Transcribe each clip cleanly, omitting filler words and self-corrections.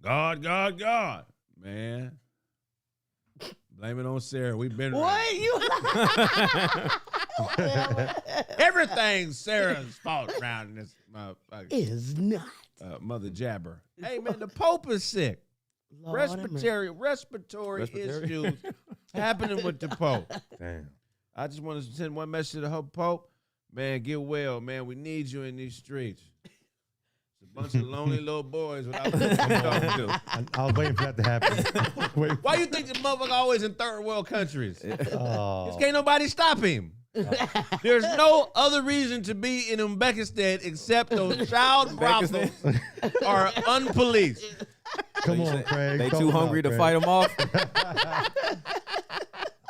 God, God, God. Man. Blame it on Sarah. We've been What? You everything's Sarah's fault around this motherfucker. is not. Mother Jabber. Hey, man, the Pope is sick. Lord Respiratory issues happening with the Pope. Damn. I just want to send one message to the Pope. Man, get well, man. We need you in these streets. It's a bunch of lonely little boys without people to talk to. I was waiting for that to happen. Why you think the motherfucker always in third world countries? Oh. Just can't nobody stop him. There's no other reason to be in Uzbekistan except those child brothels are unpoliced. Come on, Craig. They Talk too about hungry to Craig. fight them off.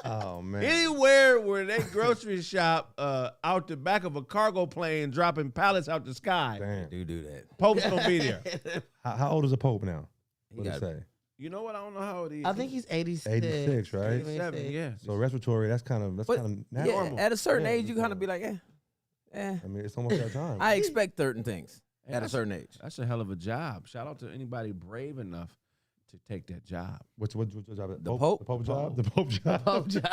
Oh, man. Anywhere where they grocery shop out the back of a cargo plane dropping pallets out the sky, Damn. Do that. Pope's gonna be there. How old is the Pope now? What did got- it say? You know what? I don't know how old he is. I think he's 86. 86, right? 87, yeah. So respiratory, that's kind of But, natural. yeah, at a certain Yeah, age, you kind of be like, eh. I mean, it's almost that time. I expect certain things And at a that's- certain age. That's a hell of a job. Shout out to anybody brave enough to take that job. What's job? The Pope? The Pope job? The Pope job? Pope job.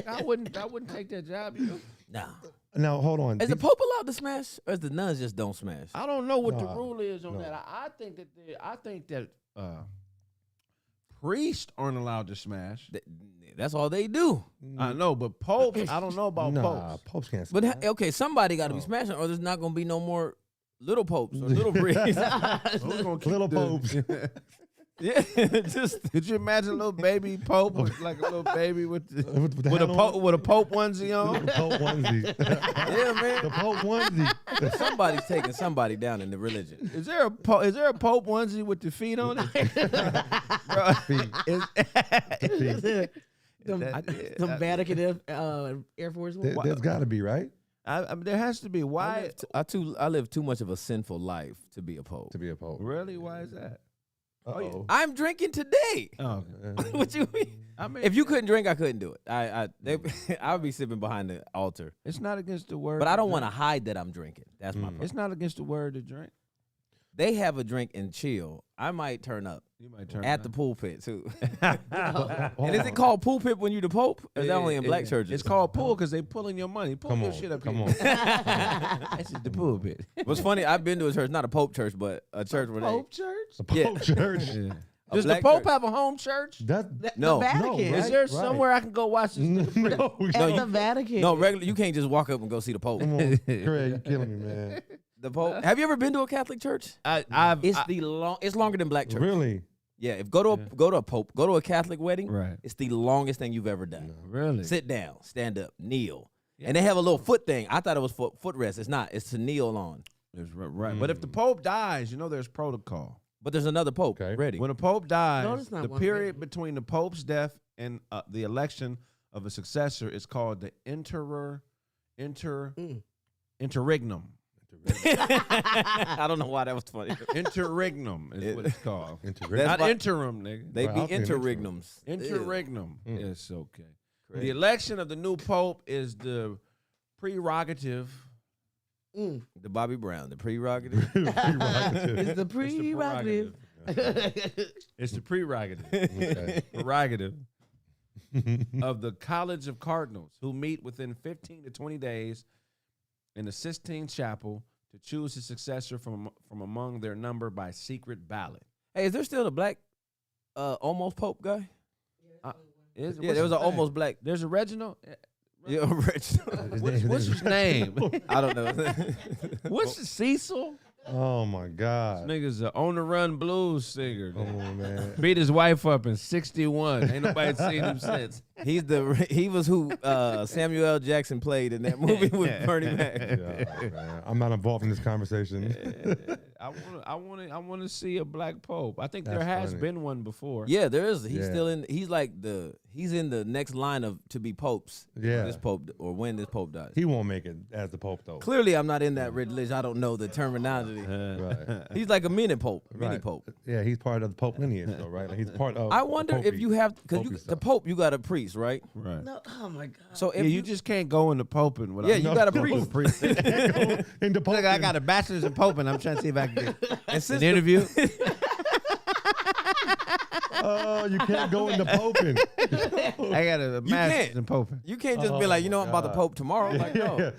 I wouldn't take that job. You know? Nah. Now, hold on. Is the Pope allowed to smash, or is the nuns just don't smash? I don't know what the No, rule is on no. that. I think that priests aren't allowed to smash. That's all they do. I know, but popes, I don't know about Nah, popes. popes can't But smash. okay, somebody got to be No. smashing, or there's not going to be no more little popes or little priests. Who's gonna keep Little the- popes. Yeah, just Could you imagine a little baby pope with like a little baby with the with a hat pope on? with a pope onesie The on? Pope onesie. yeah, man. The Pope onesie. Somebody's taking somebody down in the religion. Is there a pope onesie with the feet on it? Bro, Some Vatican Air Force One. There's got to be, right? I mean, there has to be. Why? I live too much of a sinful life to be a pope. To be a Pope. Really? Why is that? Uh-oh. I'm drinking today. Oh, What you mean? I mean, If you couldn't drink, I couldn't do it. I would be sipping behind the altar. it's not against the word. But I don't to want to drink. hide that I'm drinking. That's my problem. It's not against the word to drink. They have a drink and chill. I might turn up You might turn at the pulpit too. Hold And is on. it called pulpit when you the pope? Or is that only in black churches? It's called pool because they pulling your money. Pull Come your on, shit up come here. on. That's just the pulpit. What's funny? I've been to a church, not a pope church, but a church where Pope church? The Pope Yeah. church. A Does the black Pope church. have a home church? That, No. The Vatican. No, Is there right. somewhere I can go watch this? nigga preach? no, No, At you- the Vatican. No, regular. You can't just walk up and go see the pope. Come on, Craig, you're killing me, man. The pope. Have you ever been to a Catholic church? It's longer than black church. Really? Yeah. If go to a Catholic wedding. Right. It's the longest thing you've ever done. Really? Sit down, stand up, kneel, and they have a little foot thing. I thought it was footrest. It's not. It's to kneel on. Right. But if the Pope dies, you know there's protocol. But there's another pope Okay. ready. When a Pope dies, No, it's not the one period thing. between the Pope's death and the election of a successor is called the interregnum. I don't know why that was funny. Interregnum is what it's called. Integrate. Not why- interim, nigga. They Well, be I'll be an interregnums. Interregnum. Mm. Yes, okay. Crazy. The election of the new Pope is the prerogative. The Bobby Brown, the prerogative. It's the prerogative. It's the prerogative. Prerogative of the College of Cardinals, who meet within 15 to 20 days in the Sistine Chapel to choose his successor from among their number by secret ballot. Hey, is there still a black almost pope guy? Yeah, Yeah, there was an almost black. There's a Reginald. Yeah, Reginald. What's his name? I don't know. What's Cecil? Oh my God. Nigga's an on the run blues singer. Come on, man. Beat his wife up in 61. Ain't nobody seen him since. He was who Samuel L. Jackson played in that movie with Bernie Mac. God, man. I'm not involved in this conversation. I want to see a black pope. I think there That's has funny. been one before. Yeah, there is. He's Yeah. still in. He's in the next line of to be popes. Yeah. This pope or when this pope dies. He won't make it as the Pope though. Clearly, I'm not in that religion. I don't know the terminology. Right. He's like a mini pope. Mini Right. pope. Yeah, he's part of the Pope lineage though, right? Like he's part of. I wonder if you have because Popey the stuff. pope you got a priest, right? Right. No, oh my God. So if Yeah, you just can't go into poping without. Yeah, you got a priest. in the Pope. Look, I got a bachelor's in poping. I'm trying to see if I can get and an since interview. Oh, you can't go into poping. I got a master's in poping. You can't just be like, you know, I'm about to pope tomorrow. Like, no.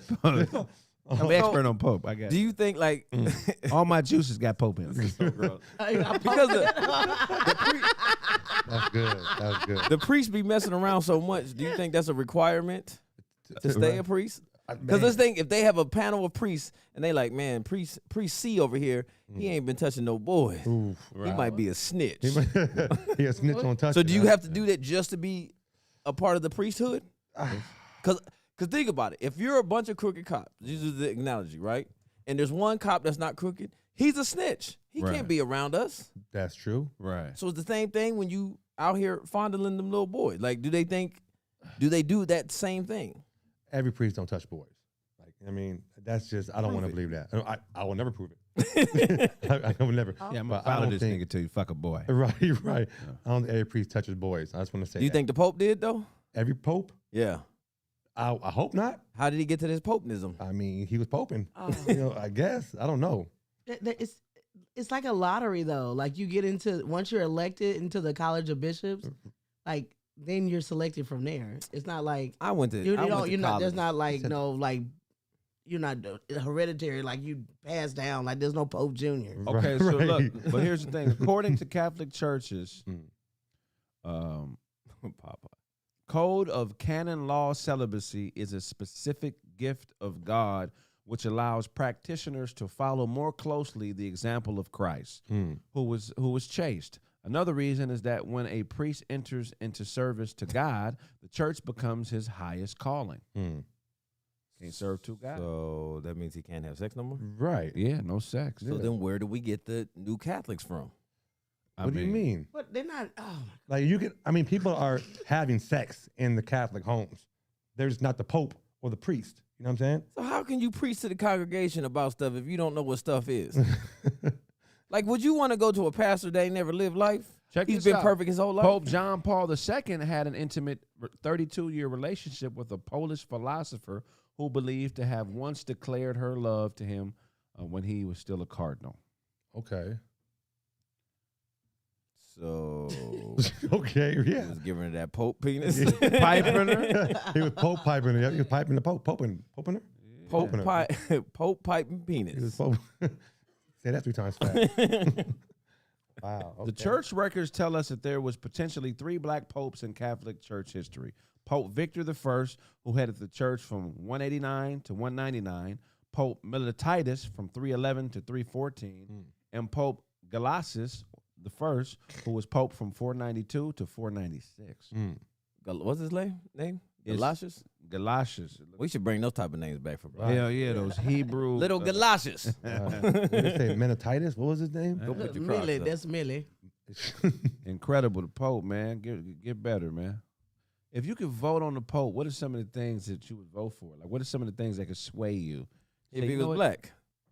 I'm an expert on pope. I got. Do you think like all my juices got pope in them? because That's good. That's good. the priests be messing around so much? Do you think that's a requirement to stay a priest? Because let's think, if they have a panel of priests and they like, man, priest C over here, he ain't been touching no boys. Oof, He might be a snitch. he a snitch on touch. So do you have to do that just to be a part of the priesthood? Because think about it. If you're a bunch of crooked cops, this is the analogy, right? And there's one cop that's not crooked, he's a snitch. He can't be around us. That's true. Right. So it's the same thing when you out here fondling them little boys. Like, do they do that same thing? Every priest don't touch boys. Like, I mean, that's just, I don't want to believe that. I will never prove it. I will never. Yeah, I'm But gonna I follow don't this think- nigga till you fuck a boy. Right. I don't think every priest touches boys. I just want to say Do you think the Pope did though? every pope? Yeah. I hope not. How did he get to this popenism? I mean, he was poping. Oh. I guess. I don't know. It's like a lottery though. Like you get into once you're elected into the College of Bishops, like then you're selected from there. It's not like I went to. you're not. college. There's not like no like you're not hereditary. Like you pass down. Like there's no Pope Junior. Okay, so Right. look, but here's the thing. According to Catholic churches, Papa. Code of Canon Law Celibacy is a specific gift of God which allows practitioners to follow more closely the example of Christ, who was chaste. Another reason is that when a priest enters into service to God, the church becomes his highest calling. Can't serve two gods. So that means he can't have sex no more. Right. Yeah, no sex. So then where do we get the new Catholics from? What do you mean? But they're not. Oh, Like you can. I mean, people are having sex in the Catholic homes. There's not the Pope or the priest. You know what I'm saying? So how can you preach to the congregation about stuff if you don't know what stuff is? Like, would you want to go to a pastor that ain't never lived life? Check He's this been out. perfect his whole life. Pope John Paul II had an intimate 32-year relationship with a Polish philosopher who believed to have once declared her love to him when he was still a cardinal. Okay. So Okay. he Yeah. was giving her that Pope penis. Piping her. He was Pope piping her. He was piping the Pope. Poping her. Pope Poping her. Pope piping He was penis. Pope. Say that 3 times fast. Wow. The okay. church records tell us that there was potentially 3 black popes in Catholic church history. Pope Victor I, who headed the church from 189 to 199, Pope Milititus from 311 to 314, and Pope Gelasius I, who was pope from 492 to 496. What's his name? It's Galatius? Galatius. We should bring those type of names back for bro. Hell yeah, those Hebrew. Little Galatius. What did they say? Menatitis? What was his name? Go put your Crocs Millie, up. that's Millie. Incredible, the Pope, man. Get better, man. If you could vote on the Pope, what are some of the things that you would vote for? Like, what are some of the things that could sway you? If Say, he you was know what? black.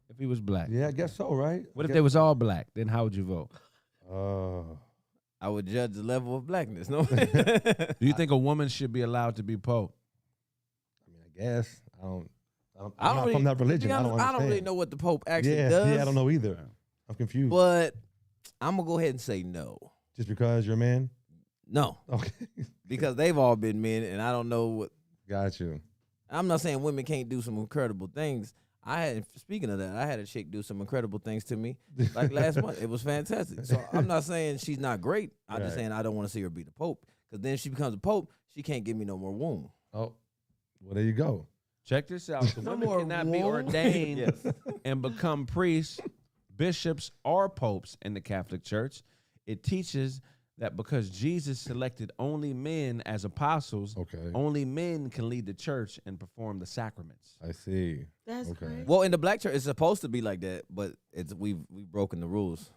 If he was black. Yeah, I guess so, right? What if they was all black? Then how would you vote? I would judge the level of blackness. No. Do you think a woman should be allowed to be Pope? I mean, I guess. I'm I don't not really, from that to religion. be I don't honest, understand. really know what the Pope actually yeah, does. Yeah, I don't know either. I'm confused. But I'm gonna go ahead and say no. Just because you're a man? No, Okay. because they've all been men, and I don't know what. Got you. I'm not saying women can't do some incredible things. Speaking of that, I had a chick do some incredible things to me like last month. It was fantastic. So I'm not saying she's not great. I'm just Right. saying I don't want to see her be the Pope, because then she becomes a Pope, she can't give me no more womb. Oh, well, there you go. Check this out. The women more cannot be wool. ordained Yes. and become priests, bishops, or popes in the Catholic Church. It teaches that because Jesus selected only men as apostles, Okay. only men can lead the church and perform the sacraments. I see. That's Okay. crazy. Well, in the black church, it's supposed to be like that, but we've broken the rules.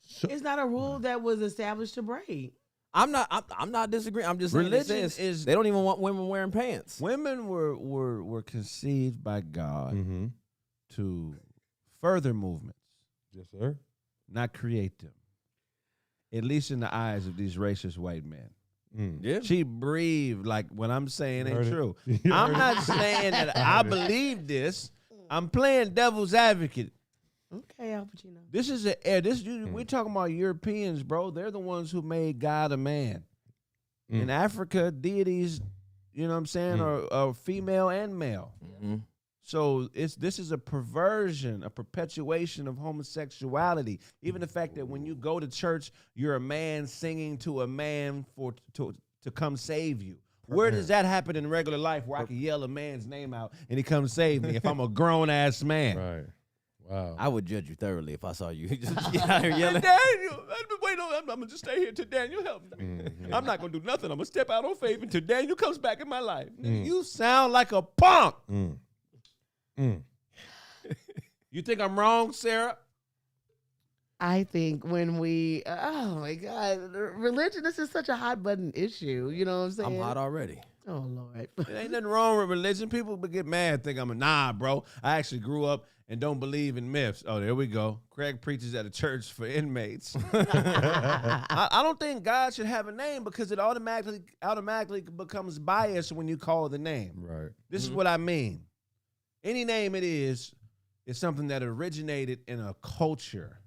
So, It's not a rule that was established to break. I'm not disagreeing. I'm just saying Religion it says is- they don't even want women wearing pants. Women were conceived by God mm-hmm. to further movements, Yes, sir. not create them. At least in the eyes of these racist white men. Mm. Yeah. She breathed like what I'm saying ain't Heard it. true. You I'm heard not saying that I believe this. I'm playing devil's advocate. Okay, Al Pacino. This is we're talking about Europeans, bro. They're the ones who made God a man. In Africa, deities, you know what I'm saying, are female and male. Mm-hmm. So this is a perversion, a perpetuation of homosexuality. Even the fact that when you go to church, you're a man singing to a man to come save you. Where does that happen in regular life where I can yell a man's name out and he comes save me if I'm a grown-ass man? Right. Wow. I would judge you thoroughly if I saw you just get out here yelling. Daniel, I'm going to just stay here until Daniel helps me. Mm-hmm. I'm not going to do nothing. I'm going to step out on faith until Daniel comes back in my life. Nigga, you sound like a punk. You think I'm wrong, Sarah? I think when we, oh my God, religion, this is such a hot button issue. You know what I'm saying? I'm hot already. Oh, Lord. There ain't nothing wrong with religion. People get mad, think nah, bro. I actually grew up and don't believe in myths. Oh, there we go. Kraig preaches at a church for inmates. I don't think God should have a name because it automatically becomes biased when you call the name. Right. This is what I mean. Any name it is something that originated in a culture.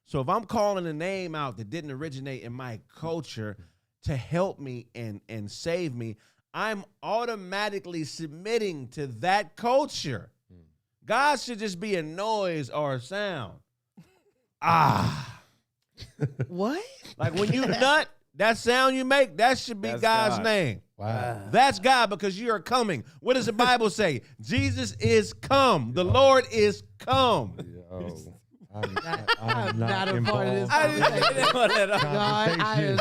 So if I'm calling a name out that didn't originate in my culture to help me and save me, I'm automatically submitting to that culture. God should just be a noise or a sound. What? Like when you nut, that sound you make, that should be That's God's God. name. Wow. That's God because you are coming. What does the Bible say? Jesus is come. The Lord is come. Yo, I'm not a part of this involved. I didn't say that at all.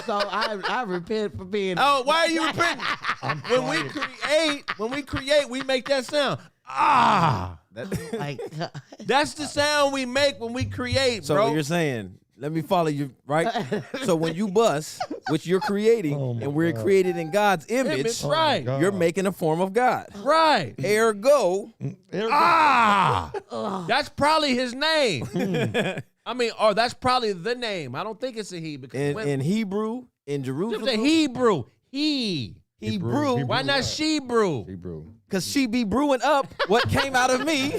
God, I repent for being. Oh, why are you repenting? When we create, we make that sound. Like, That's the sound we make when we create, So bro. you're saying, let me follow you, right? So when you bust, which you're creating, Oh my and we're God. created in God's image, Image, right. God. you're making a form of God. Right. Ergo, That's probably his name. I mean, or that's probably the name. I don't think it's a he because in Hebrew, in it's Jerusalem, a Hebrew. Hebrew. Hebrew. Why not Shebrew? Hebrew. because she be brewing up what came out of me,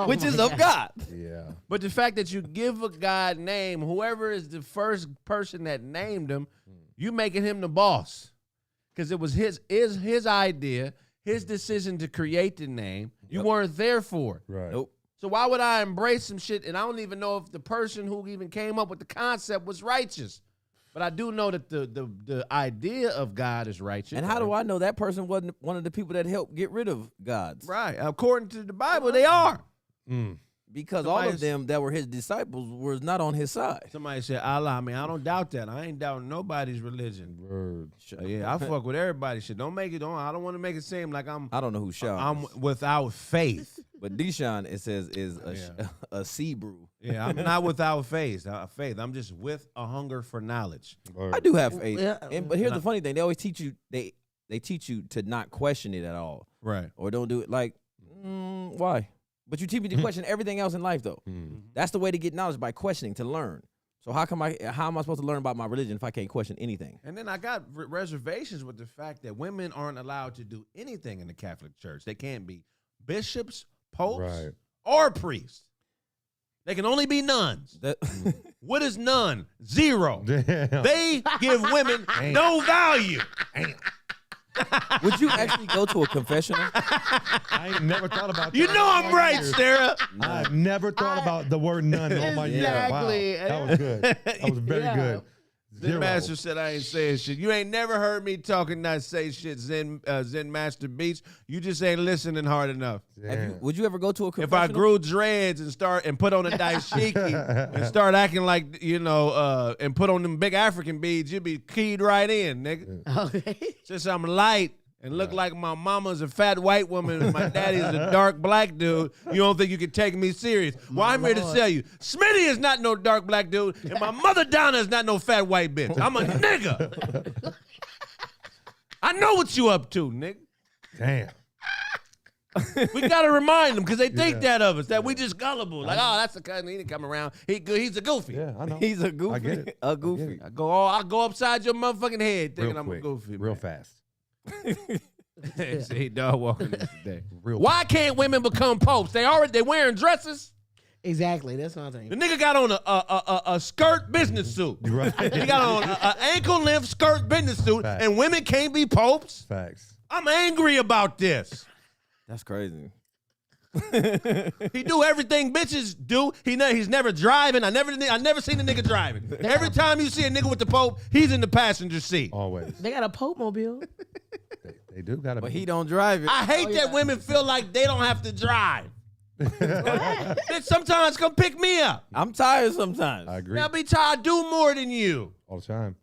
which is of God. Yeah. But the fact that you give a God name, whoever is the first person that named him, you making him the boss. Because it was his idea, his decision to create the name. You weren't there for it. Right. Nope. So why would I embrace some shit? And I don't even know if the person who even came up with the concept was righteous. But I do know that the idea of God is righteous. And how do I know that person wasn't one of the people that helped get rid of gods? Right. According to the Bible, they are. Because all of them that were his disciples was not on his side. Somebody said Allah. I mean, I don't doubt that. I ain't doubting nobody's religion. Word. Yeah, I fuck with everybody's shit. Don't make it on. I don't want to make it seem like I don't know who Sean I'm is, without faith. but Deshaun, it says, is a sea brew. Yeah, I'm not without faith. I'm just with a hunger for knowledge. Word. I do have faith. Yeah. But here's the funny thing. They always teach you, they teach you to not question it at all. Right. Or don't do it like, why? But you teach me to question everything else in life, though. That's the way to get knowledge, by questioning, to learn. So how am I supposed to learn about my religion if I can't question anything? And then I got reservations with the fact that women aren't allowed to do anything in the Catholic Church. They can't be bishops, popes, Right. or priests. They can only be nuns. That, What is nun? Zero. Damn. They give women no value. would you actually go to a confessional? I ain't never thought about that. You know I'm right, Sarah. I've never thought about the word none in all my years. Exactly. Wow. That was good. That was very Yeah. good. Zen Zero. Master said I ain't saying shit. You ain't never heard me talking, not say shit. Zen Master Beats. You just ain't listening hard enough. Damn. Would you ever go to a If confessional? I grew dreads and put on a dashiki and start acting like, and put on them big African beads, you'd be keyed right in, nigga. Okay. Since I'm light and look like my mama's a fat white woman and my daddy's a dark black dude, you don't think you can take me serious. Well, I'm here to tell you, Smitty is not no dark black dude, and my mother Donna is not no fat white bitch. I'm a nigga. I know what you up to, nigga. Damn. We gotta remind them because they think that of us, that we just gullible. Like, oh, that's the cousin. He didn't come around. He's a goofy. Yeah, I know. He's a goofy. I get it. A goofy. I get it. I'll go upside your motherfucking head thinking Real I'm quick. a goofy. Real man. fast. See, dog walking this today. Real Why can't women become popes? They wearing dresses. Exactly. That's what I'm The thinking. nigga got on a skirt business suit. Right. He got on an ankle length skirt business suit, Facts. and women can't be popes. Facts. I'm angry about this. That's crazy. He do everything bitches do. He's never driving. I never seen a nigga driving. Every time you see a nigga with the pope, he's in the passenger seat. Always. They got a Pope mobile. They do gotta. But be. he don't drive it. I hate that women feel like they don't have to drive. Bitch, sometimes come pick me up. I'm tired sometimes. I agree. Now, bitch, I do more than you. All the time.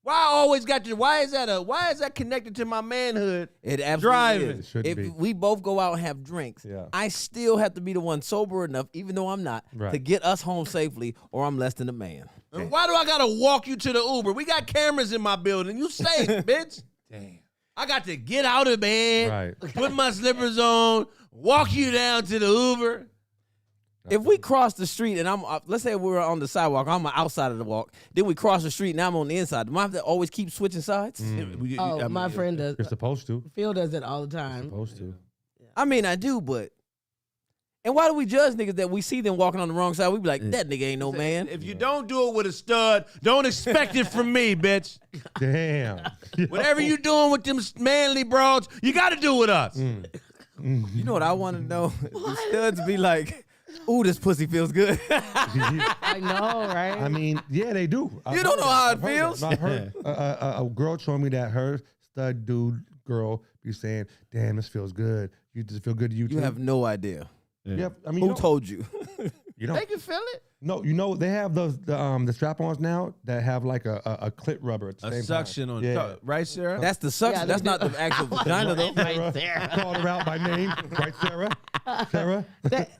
Why I always got to? Why is that connected to my manhood? It absolutely Driving. is. It should If be. we both go out and have drinks, Yeah. I still have to be the one sober enough, even though I'm not, Right. to get us home safely, or I'm less than a man. And why do I gotta walk you to the Uber? We got cameras in my building. You safe, bitch. Damn. I got to get out of bed, Right. put my slippers on, walk you down to the Uber. If we cross the street and I'm, let's say we were on the sidewalk, I'm outside of the walk, then we cross the street and I'm on the inside. Do I have to always keep switching sides? Oh, my friend does. You're supposed to. Phil does it all the time. Supposed to. I mean, I do, but. And why do we judge niggas that we see them walking on the wrong side? We be like, that nigga ain't no man. If you don't do it with a stud, don't expect it from me, bitch. Damn. Whatever you doing with them manly broads, you got to do with us. You know what I want to know? The studs be like, ooh, this pussy feels good. I know, right? I mean, yeah, they do. You don't know how it feels? I heard a girl told me that her stud dude girl be saying, "Damn, this feels good. You just feel good to you too." You have no idea. Yep. I mean, Who told you? you know? They can feel it. No, you know they have the strap-ons now that have like a clit rubber at the A same suction time. on Yeah. top, right, Sarah? That's the suction. Yeah, That's they not do. the actual vagina, though. Right there. I called her out by name, right, Sarah? Sarah?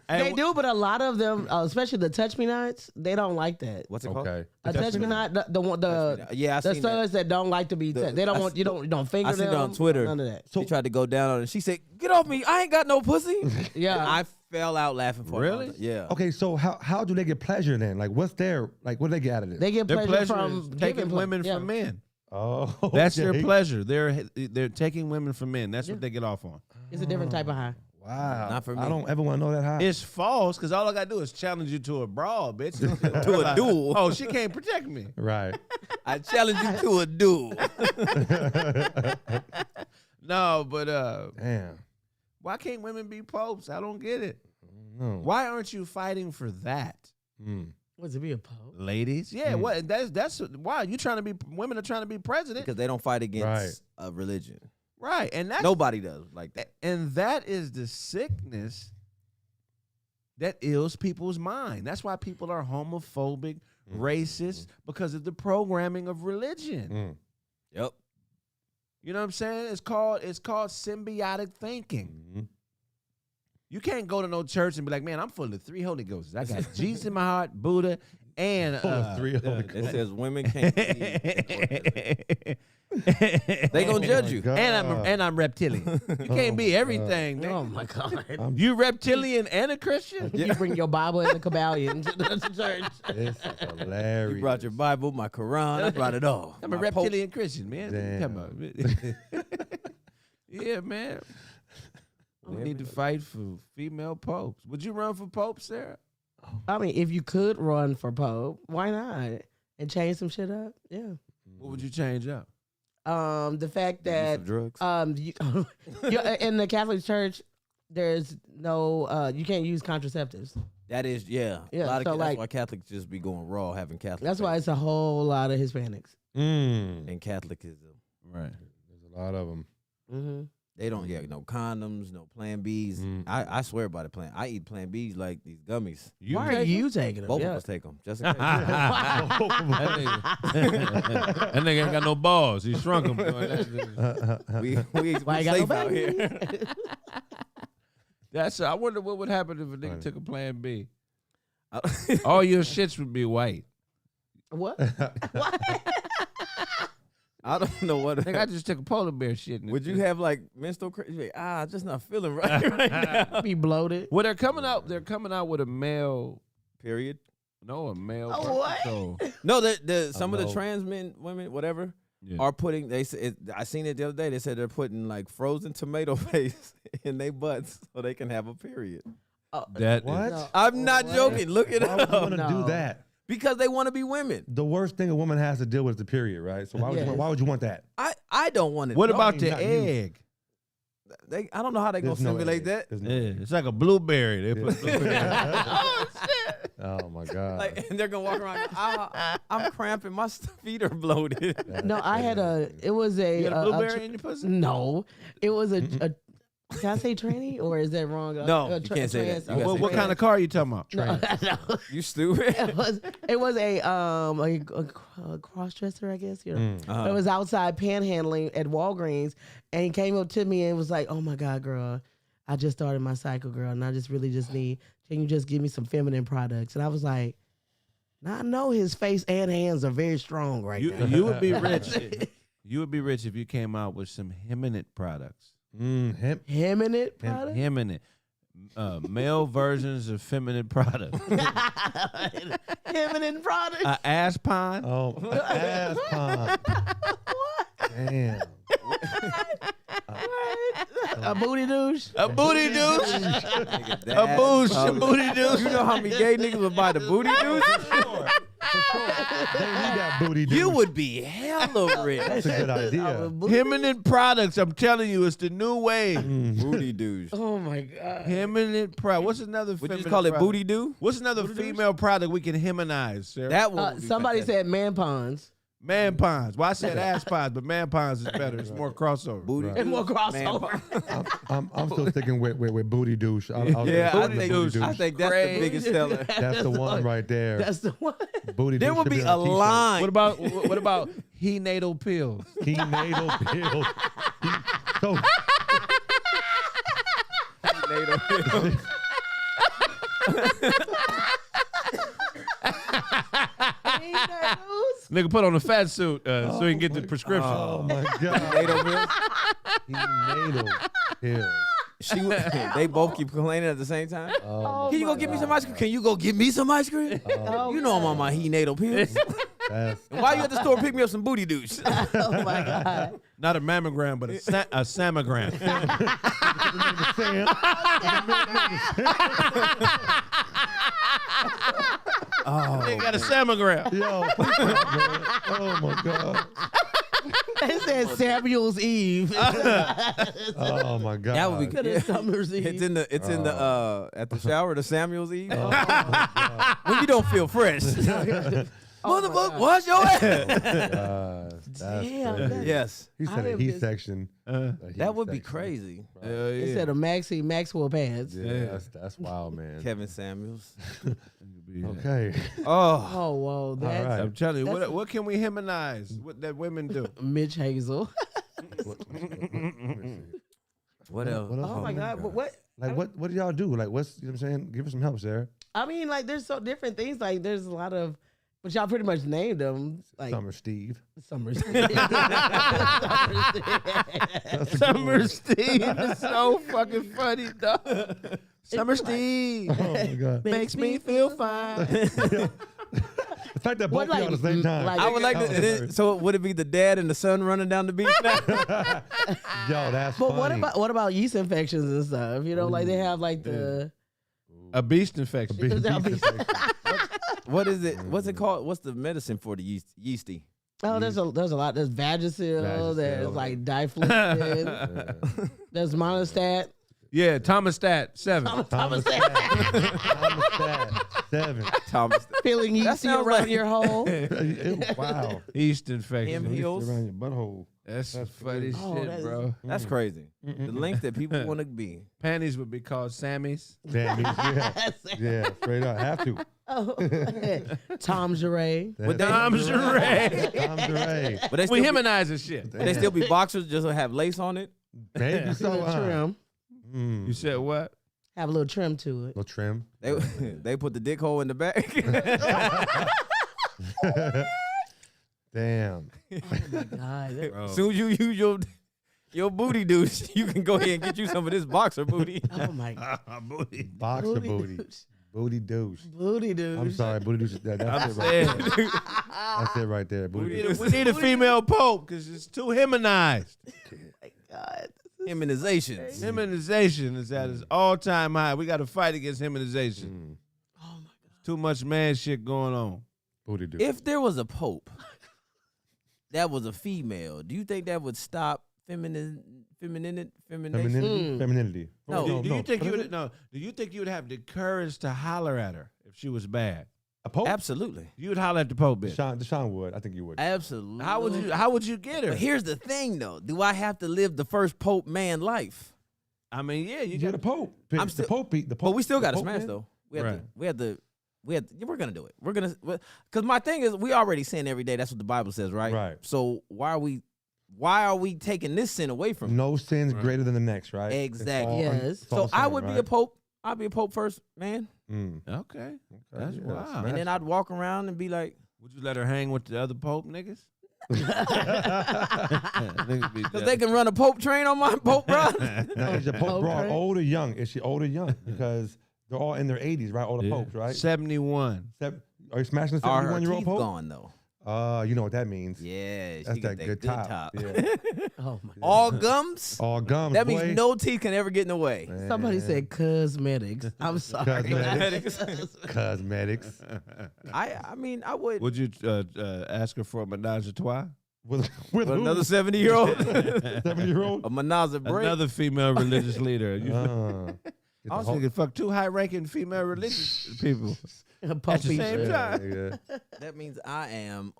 They do, but a lot of them, especially the touch me nots, they don't like that. What's it called? Okay. A touch me not the one the Yeah, I the seen that. studs that don't like to be touched. They don't want you don't finger I seen them. it on Twitter. None of that. She tried to go down on it. She said, "Get off me! I ain't got no pussy." Yeah. And I fell out laughing for her. Really? Yeah. Okay, so how do they get pleasure then? Like, what do they get out of it? They get Their pleasure, pleasure from is taking giving women yeah. from men. Oh, That's their okay. pleasure. They're taking women from men. That's what they get off on. It's a different type of high. Wow. Not for me. I don't ever want to know that high. It's false because all I gotta do is challenge you to a brawl, bitch. To a duel. Oh, she can't protect me. Right. I challenge you to a duel. No, but Damn. why can't women be popes? I don't get it. No. Why aren't you fighting for that, What's it be a pope? ladies? Yeah, what? That's why you trying to be. Women are trying to be president, Because they don't fight against a religion. right? And that's Nobody does like that. And that is the sickness that ills people's mind. That's why people are homophobic, racist, because of the programming of religion. Yep. You know what I'm saying? It's called symbiotic thinking. You can't go to no church and be like, man, I'm full of 3 Holy Ghosts. I got Jesus in my heart, Buddha, and Full of 3 Holy It Ghosts. says women can't be. They gonna judge you. and I'm reptilian. You can't be everything. Oh nigga. my god! You reptilian and a Christian? You bring your Bible and the Kabbalion to the church. This is hilarious. You brought your Bible, my Quran. I brought it all. I'm a My Pope. reptilian Christian, man. What you talking about? Yeah, man. We need to fight for female popes. Would you run for pope, Sarah? I mean, if you could run for pope, why not? And change some shit up? Yeah. What would you change up? The fact The use that of drugs. in the Catholic Church, there's no you can't use contraceptives. That is, yeah. Yeah, A lot of, so that's like- why Catholics just be going raw, having Catholic. That's why it's a whole lot of Hispanics. and Catholicism. Right. There's a lot of them. Mm-hmm. They don't, no condoms, no Plan Bs. I swear by the Plan. I eat Plan Bs like these gummies. Why are you taking them? Both Yeah. of us take them, just in case. that nigga ain't got no balls. He shrunk them. we Why you got safe no out baby? here. I wonder what would happen if a nigga took a Plan B. All your shits would be white. What? I don't know what. Nigga, I just took a polar bear shit. Would you have like menstrual crazy? I'm just not feeling right now. Be bloated. Well, they're coming out with a male. Period. No, a male. Oh, birth what? control. No, some of the no. trans men, women, whatever, Yeah. are putting. They said I seen it the other day. They said they're putting like frozen tomato paste in their butts so they can have a period. That What? No. I'm not What? joking. Look it Why would you up. want to No. do that? Because they want to be women. The worst thing a woman has to deal with is the period, right? So why would, Yes. why would you want that? I don't want it. What No, about mean, the not you. egg? I don't know how they gonna There's no simulate egg. that. There's no Yeah, egg. it's like a blueberry. They put blueberry. Oh my god. Like, and they're gonna walk around. I'm cramping. My feet are bloated. No, I had it was a. You got a a blueberry in your pussy? No, it was a can I say tranny or is that wrong? No, you can't say that. You gotta What say kind of car are you talking about? No, You stupid. it was a cross dresser, I guess. You know, Uh-huh. it was outside panhandling at Walgreens, and he came up to me and was like, "Oh my God, girl, I just started my cycle, girl, and I just need. Can you just give me some feminine products?" And I was like, "I know his face and hands are very strong right now." You would be rich. You would be rich if you came out with some Heminate products. Hemp. Feminine products. Heminate. Male versions of feminine products. Feminine products. Ass pine. Oh, ass pump. Damn. A booty douche. A booty douche. Nigga, A boosh. A that- booty douche. You know how many gay niggas would buy the booty douche? They need that booty. You douche. would be hella rich. That's a good idea. Heminate products. I'm telling you, it's the new wave. Booty douche. Oh my God. Heminate product. What's another? Would you feminine just call it product? booty do? What's another female product we can heminize, Sarah? That one. would be Somebody fantastic. said man ponds. Man pines. Well, I said ass pines, but man pines is better. It's more crossover. booty. Right. And more Man crossover. I'm still sticking with booty douche. Yeah, I'll I booty think, douche. I think that's Crazy. the biggest seller. That's the one right there. That's the one. Booty There douche would should be on a t-shirt. line. What about he natal pills? Prenatal pills. So Nigga put on a fat suit so he can get the prescription. oh my god. Prenatal pills. She would, they both keep complaining at the same time. Oh, Can you go get me some ice cream? Can you go get me some ice cream? You know I'm on my he natal pills. that's Why you at the store pick me up some booty douche? Oh my God. Not a mammogram, but a sammogram. Sam. They got a sammogram. Yo. Oh my god. It said Samuel's Eve. Oh my god. That would be Could have Summer's Eve. It's in the at the shower, the Samuel's Eve. Oh my god. When you don't feel fresh. Motherfucker, wash your ass. That's Damn, crazy. Yes. He said I a am heat just- section. A heat That would be section. crazy. It said a Maxwell pads. Yeah, that's wild, man. Kevin Samuels. Okay. Oh. Oh, whoa. That's right. I'm telling you, That's- what can we heminize? What that women do? Mitch Hazel. What else? What else? Oh my God. But what? Like what do y'all do? Like what's you know what I'm saying? Give us some help, Sarah. I mean, like, there's so different things. Like, there's a lot of, but y'all pretty much named them. Like, Summer Steve. Summer. Summer Steve is so fucking funny, dog. Summer Steve Oh my god. makes me feel fine. The fact that What, both of y'all at the same time. like- I would like That was to. So would it be the dad and the son running down the beach now? Yo, that's But funny. what about yeast infections and stuff? You know, like they have like the A beast infection. Beast That'll be- infection. What is it? What's it called? What's the medicine for the yeasty? oh, there's a lot. There's Vagisil. There's Vagisil. like diflucan. There's monostat. Yeah, Thomastat 7. Thomastat 7. Thomas. Feeling yeasty sounds around like- your hole. Ew, wow. Yeast infection. Him heels. Around your butthole. That's That's funny crazy. Oh, shit, that is- bro. That's crazy. The length that people want to be. Panties would be called Sammys. Damn, yeah. Yeah, straight up. Have to. Oh. Tom Jarre. But Tom Jarre. Tom Jarre. But they We still, be, heminize this shit. they still be boxers just have lace on it. Maybe so. Little trim. You said what? Have a little trim to it. Little trim. They they put the dick hole in the back. Damn. God. Bro. Soon as you use your booty douche, you can go ahead and get you some of this boxer booty. Oh my God. Booty. Boxer booty. douche. Booty douche. Booty douche. I'm sorry, booty douche. That's I'm it right there. saying. That's it right there. Booty douche. We need a female pope because it's too heminized. Oh my God. Immunizations. Immunization is at its all-time high. We got to fight against immunization. Oh my God. Too much man shit going on. Booty do. If there was a pope that was a female, do you think that would stop femininity? Femininity. No. Do you think you would do you think you would have the courage to holler at her if she was bad? A Pope? Absolutely. You would holler at the Pope, bitch. Deshaun would. I think you would. Absolutely. How would you get her? But here's the thing, though. Do I have to live the first Pope man life? I mean, yeah, You're the Pope. I'm still- the Pope beat the Pope. But we still got to the Pope, smash, man. though. Right. We're gonna do it. We're gonna, because my thing is, we already sin every day. That's what the Bible says, right? Right. So why are we taking this sin away from? No sin's Right. greater than the next, right? Exactly. Yes. It's all So I sin, would be right? a Pope. I'd be a Pope first, man. Okay. That's yeah, wild. smash. And then I'd walk around and be like, Would you let her hang with the other Pope niggas? because they can run a Pope train on my Pope, bro. Now, is the Pope brought Okay. old or young? Is she old or young? Because they're all in their 80s, right? All the popes, right? 71. Are you smashing a Are her 71-year-old teeth pope? gone though? You know what that means. Yeah, That's she got that good top. Yeah. Oh my God. All gums. All gums, That boy. means no teeth can ever get in the way. Somebody said cosmetics. I'm sorry. Cosmetics. Cosmetics. I mean, I would. Would you ask her for a menage a trois? With With who? another 70-year-old, 70-year-old? a menage a break. Another female religious leader. You, Get the I was whole- thinking, fuck two high-ranking female religious people. A At the puppy. same Yeah, time. yeah. That means I am.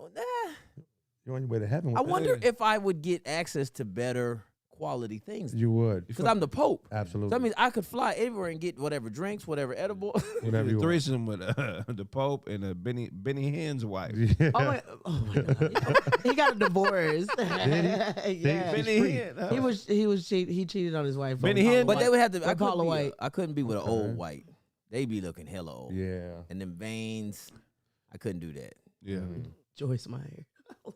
You're on your way to heaven. With I that. wonder if I would get access to better quality things You would. because I'm the Pope. Absolutely. So that means I could fly everywhere and get whatever drinks, whatever edible. Whatever The you want. threesome with the Pope and Benny Hinn's wife. Yeah. Oh my God. He got a divorce. Yeah. Benny Hinn. huh? He cheated on his wife. Benny on Hinn? Paula But they White. would have to. With Paula White. I couldn't be with an old Okay. white. They be looking hella old. Yeah. And them veins, I couldn't do that. Yeah. Joyce Meyer.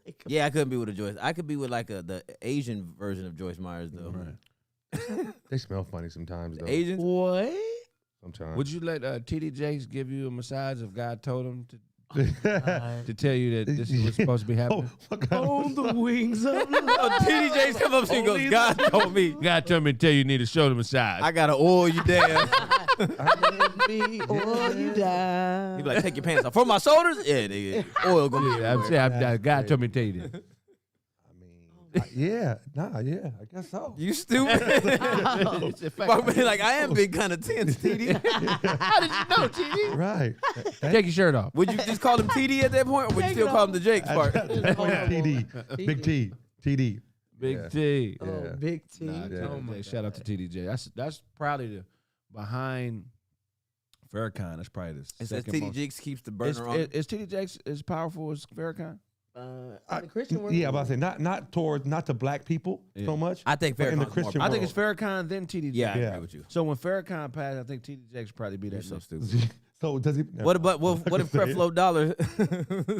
Like, Yeah, I couldn't be with a Joyce. I could be with like the Asian version of Joyce Myers though. Right. They smell funny sometimes, though. Asians. what? Sometimes. Would you let TD Jakes give you a massage if God told him God. to tell you that this is what's supposed to be Oh, happening? what kind of- On the wings of Oh, TD Jakes come up to me and goes, God told me God told me to tell you need a shoulder massage. I gotta oil you down. Let me or you die. He be like, take your pants off. For my shoulders? Yeah, nigga. Oil gonna be I'm everywhere. saying, God told me to tell you this. yeah. I guess so. You stupid. It's a fact. Fuck me, like, I am being kind of tense, TD. How did you know, TD? Right. Take your shirt off. Would you just call him TD at that point, or would you Take still it call him off. the Jakes part? TD. Big T. TD. Big Yeah. T. Yeah. Oh, big T. Nah, Yeah. Oh my shout out to TDJ. That's probably the behind Farrakhan. That's probably the It says second TD most. Jakes keeps the Is, burner on. is TD Jakes as powerful as Farrakhan? In the Christian world. Yeah, I'm about to say not to black people Yeah. so much. I think but in the Farrakhan's Christian more I think it's world. Farrakhan then TD Jakes. Yeah, I Yeah. agree with you. So when Farrakhan passed, I think TD Jakes probably be You're that so next. stupid. So does he? What if Creflo Dollar?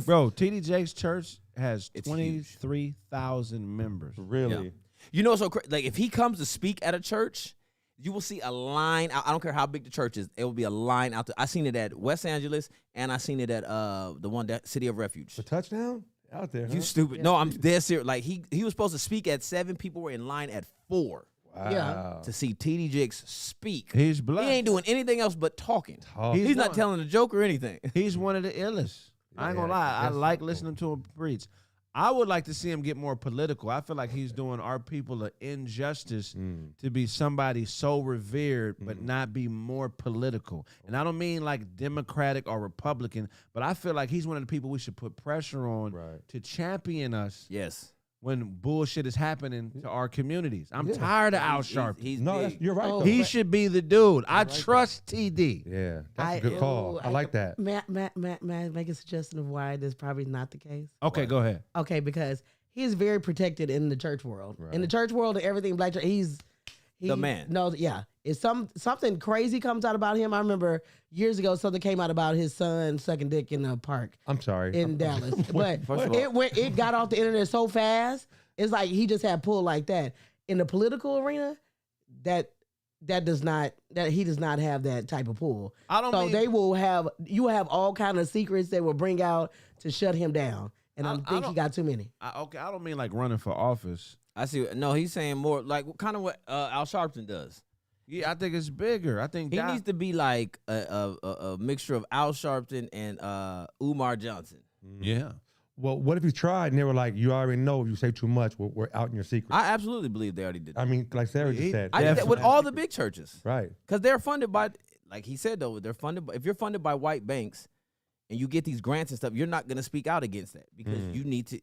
Bro, TD Jakes Church has It's 23,000 members. Really? Yeah. You know, like if he comes to speak at a church, you will see a line. I don't care how big the church is. It will be a line out there. I seen it at West Angeles, and I seen it at the one that City of Refuge. The touchdown out there. You huh? stupid. Yeah. No, I'm dead serious. Like he was supposed to speak at 7. People were in line at 4 Wow. to see TD Jakes speak. He's He black. ain't doing anything else but talking. Talk. He's not one- telling a joke or anything. He's one of the illest. I ain't gonna Yeah, lie. I that's like cool. listening to him preach. I would like to see him get more political. I feel like he's doing our people an injustice to be somebody so revered, but not be more political. And I don't mean like Democratic or Republican, but I feel like he's one of the people we should put pressure on Right. to champion us Yes. when bullshit is happening to our communities. I'm Yeah. tired of Al Sharpton. He's No, big. you're right. Oh, though. He should be the dude. I trust TD. Yeah, that's a good call. I like that. Matt, make a suggestion of why this probably not the case. Okay, go ahead. Okay, because he's very protected in the church world. Right. In the church world and everything, black church, he The man. No, yeah. If something crazy comes out about him, I remember years ago something came out about his son sucking dick in a park I'm sorry. in Dallas. But First of all- it got off the internet so fast. It's like he just had pull like that. In the political arena, he does not have that type of pull. I don't So mean- they will have all kind of secrets they will bring out to shut him down. And I I think he don't- got too many. I don't mean like running for office. I see. No, he's saying more like kind of what Al Sharpton does. Yeah, I think it's bigger. I think He Doc, needs to be like a mixture of Al Sharpton and Umar Johnson. yeah. Well, what if you tried and they were like, you already know if you say too much, we're out in your secret. I absolutely believe they already did that. I mean, like Sarah just said. I did that with all the big churches. Right. Because they're funded by, like he said, though, they're funded by, if you're funded by white banks and you get these grants and stuff, you're not going to speak out against that because you need to.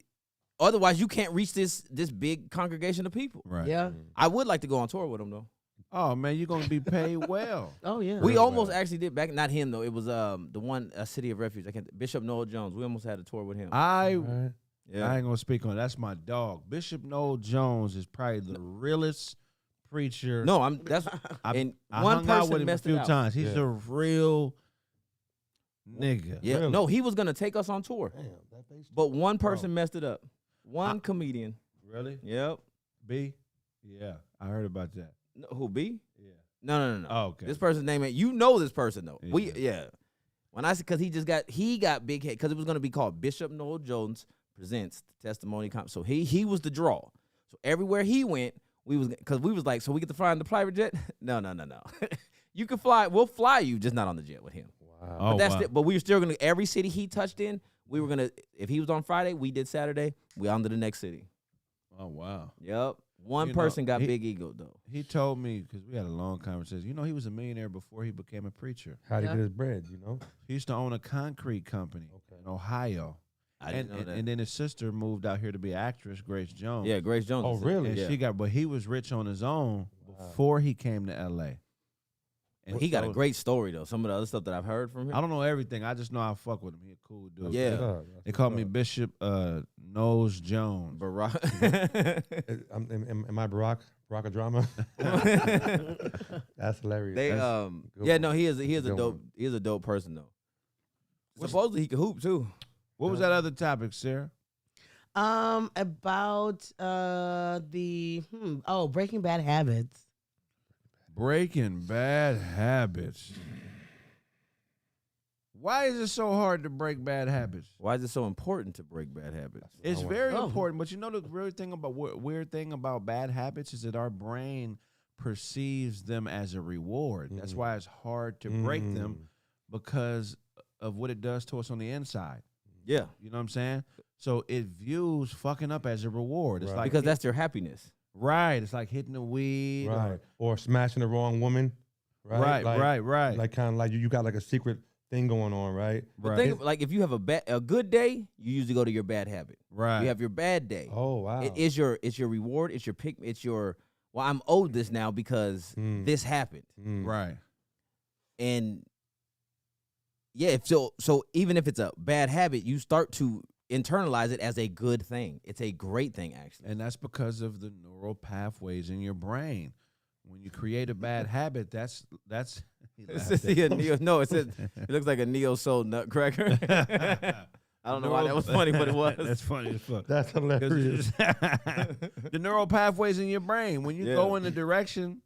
Otherwise, you can't reach this big congregation of people. Right. Yeah. I would like to go on tour with them, though. Oh man, you're gonna be paid well. Oh yeah. We almost actually did back, not him, though. It was the one, City of Refuge. Bishop Noel Jones. We almost had a tour with him. I Right. Yeah. ain't gonna speak on it. That's my dog. Bishop Noel Jones is probably the realest preacher. No, that's and I one hung out person with him a messed it few out. times. He's Yeah. a real nigga. Yeah, Really? no, he was gonna take us on tour, Damn, that bass- but one person messed it up. One comedian. Really? Yep. B? Yeah, I heard about that. No, who B? Yeah. No. Oh, okay. This person's name ain't. You know this person though. Yeah. When I said because he got big head because it was gonna be called Bishop Noel Jones presents the testimony. So he was the draw. So everywhere he went, we was like, so we get to fly in the private jet. No. You can fly. We'll fly you, just not on the jet with him. Wow. Oh, But that's wow. it. But we were still gonna every city he touched in. We were gonna if he was on Friday, we did Saturday. We on to the next city. Oh wow. Yep. One You know, person got he- big ego though. He told me because we had a long conversation. You know, he was a millionaire before he became a preacher. How to Yeah. get his bread, you know? He used to own a concrete company Okay. in Ohio. I didn't know that. And then his sister moved out here to be an actress, Grace Jones. Yeah, Grace Jones. Oh, is it. really? And Yeah. but he was rich on his own Wow. before he came to LA. And He got a so- great story though. Some of the other stuff that I've heard from him. I don't know everything. I just know I fuck with him. He a cool dude. Yeah. What's up? They call me Bishop Nose Jones. Barack. Am I Barack a drama? That's hilarious. They That's- good yeah, one. no, he is a Good dope one. he is a dope person though. Supposedly he could hoop too. What was that other topic, Sarah? About Breaking Bad habits. Breaking bad habits. Why is it so hard to break bad habits? Why is it so important to break bad habits? It's I want- very Oh. important, but you know the weird thing about bad habits is that our brain perceives them as a reward. That's why it's hard to break them because of what it does to us on the inside. Yeah. You know what I'm saying? So it views fucking up as a reward. It's Right. like Because that's their happiness. right. It's like hitting the weed. Right. Or smashing the wrong woman. Right. Right. Like kind of like you got like a secret thing going on, right? But Right. think like if you have a good day, you usually go to your bad habit. Right. You have your bad day. Oh wow. It's your reward, it's your pick, it's your well, I'm owed this now because this happened. Right. And yeah, so even if it's a bad habit, you start to internalize it as a good thing. It's a great thing, actually. And that's because of the neural pathways in your brain. When you create a bad habit, that's he laughed at See a neo, it says it looks like a neo soul nutcracker. I don't know why that was funny, but it was. That's funny as fuck. That's hilarious. The neural pathways in your brain. When you Yeah. go in a direction,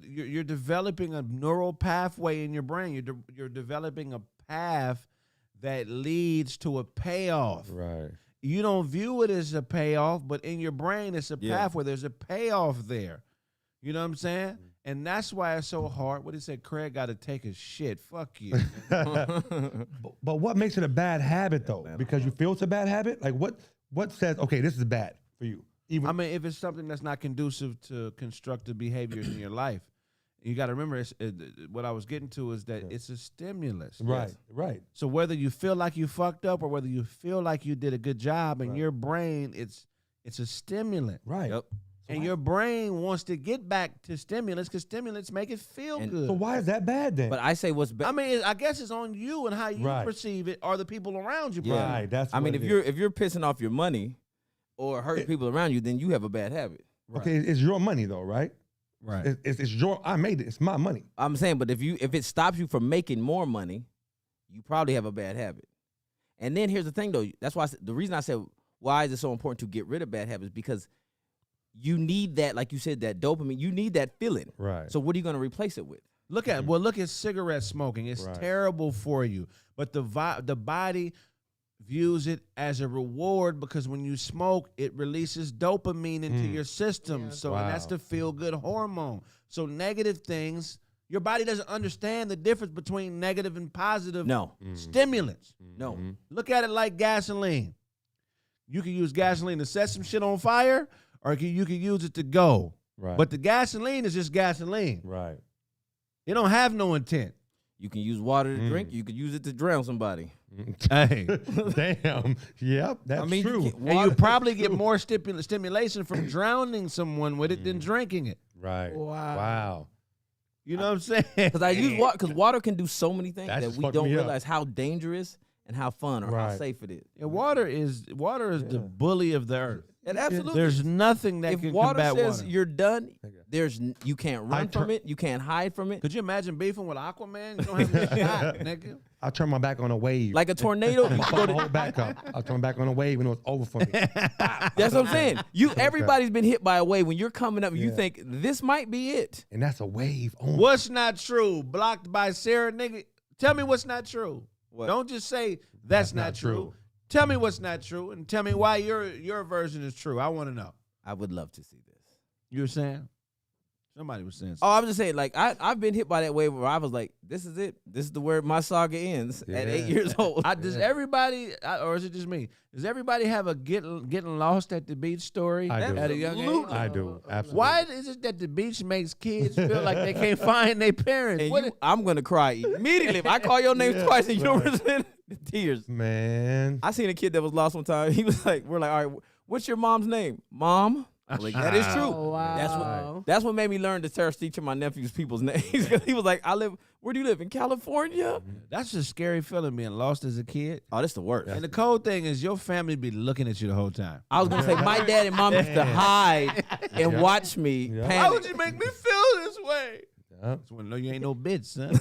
you're developing a neural pathway in your brain. You're developing a path that leads to a payoff. Right. You don't view it as a payoff, but in your brain, it's a Yeah. pathway. There's a payoff there. You know what I'm saying? And that's why it's so hard. What he said, Kraig got to take a shit. Fuck you. But what makes it a bad habit though? Because you feel it's a bad habit? Like what says, okay, this is bad for you? Even I mean, if it's something that's not conducive to constructive behaviors in your life, you got to remember what I was getting to is that it's a stimulus. right, right. So whether you feel like you fucked up or whether you feel like you did a good job in your brain, it's a stimulant. Right. Yep. And your brain wants to get back to stimulants because stimulants make it feel And- good. So why is that bad then? But I say what's bad. I mean, I guess it's on you and how you Right. perceive it or the people around you. Yeah. Right. That's I mean, what if it is. you're pissing off your money or hurting people around you, then you have a bad habit. Okay, it's your money though, right? Right. It's your I made it. It's my money. I'm saying, but if it stops you from making more money, you probably have a bad habit. And then here's the thing, though. That's why the reason I said why is it so important to get rid of bad habits because you need that, like you said, that dopamine. You need that feeling. Right. So what are you going to replace it with? Look at cigarette smoking. It's Right. terrible for you. But the body views it as a reward because when you smoke, it releases dopamine into your system. Yeah. So and that's the feel-good hormone. So negative things, your body doesn't understand the difference between negative and positive stimulants. No. Look at it like gasoline. You can use gasoline to set some shit on fire, or you can use it to go. Right. But the gasoline is just gasoline. Right. It don't have no intent. You can use water to drink. You could use it to drown somebody. Hey. Damn. Yep. That's true. And you probably get more stimulation from drowning someone with it than drinking it. Right. Wow. You know what I'm saying? Because I use water. Because water can do so many things That that just we fucked don't me up. realize how dangerous and how fun or how Right. safe it is. And water is the bully of the earth. And absolutely, There's nothing that if can water combat says water. you're done, you can't run from it. You can't hide from it. Could you imagine beefing with Aquaman? You don't have a shot, nigga. I'll turn my back on a wave. Like a tornado, you I'll go fuck my to, whole back up. I'll turn my back on a wave when it's over for me. that's what I'm saying. Everybody's been hit by a wave. When you're coming up, you think this might be it. And that's a wave. Oh, What's not true? Blocked by Sarah, nigga. Tell me what's not true. What? Don't just say that's not true. Tell me what's not true, and tell me why your version is true. I want to know. I would love to see this. You were saying? Somebody was saying Oh, something. I'm just saying, like I've been hit by that wave where I was like, this is it. This is where my saga ends at 8 years old. Does everybody, or is it just me? Does everybody have a getting lost at the beach story I do. at a young age? Absolutely. I do. Absolutely. Why is it that the beach makes kids feel like they can't find their parents? And I'm gonna cry immediately if I call your name twice and you don't respond. Tears. Man. I seen a kid that was lost one time. He was like, we're like, all right, what's your mom's name? Mom. I'm like, that is true. Oh, wow. That's what made me learn to start teaching my nephews people's names. He was like, where do you live? In California? That's a scary feeling, being lost as a kid. Oh, that's the worst. And the cold thing is your family be looking at you the whole time. I was gonna say my dad and mom used to hide and watch me Yeah. panic. Why would you make me feel this way? Yep. That's when you ain't no bitch, son.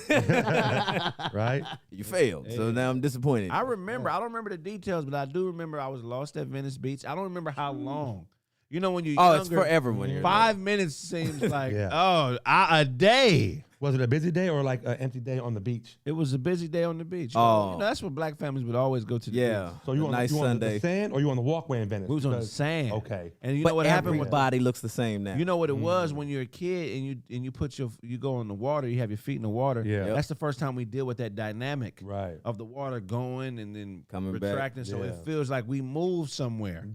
Right? You failed, so now I'm disappointed. I remember. I don't remember the details, but I do remember I was lost at Venice Beach. I don't remember how long. You know, when you're it's younger, forever when you're 5 minutes seems like, Yeah. a day. Was it a busy day or like an empty day on the beach? It was a busy day on the beach. Oh. You know, that's what black families would always go to the Yeah. beach. So you A on, nice you on Sunday. the sand or you on the walkway in Venice? We was on the Because- sand. Okay. And you but know what happened with everybody looks the same now. You know what it was when you're a kid and you put you go in the water, you have your feet in the water. Yeah. Yep. That's the first time we deal with that dynamic Right. of the water going and then Coming back. retracting. So it Yeah. feels like we moved somewhere.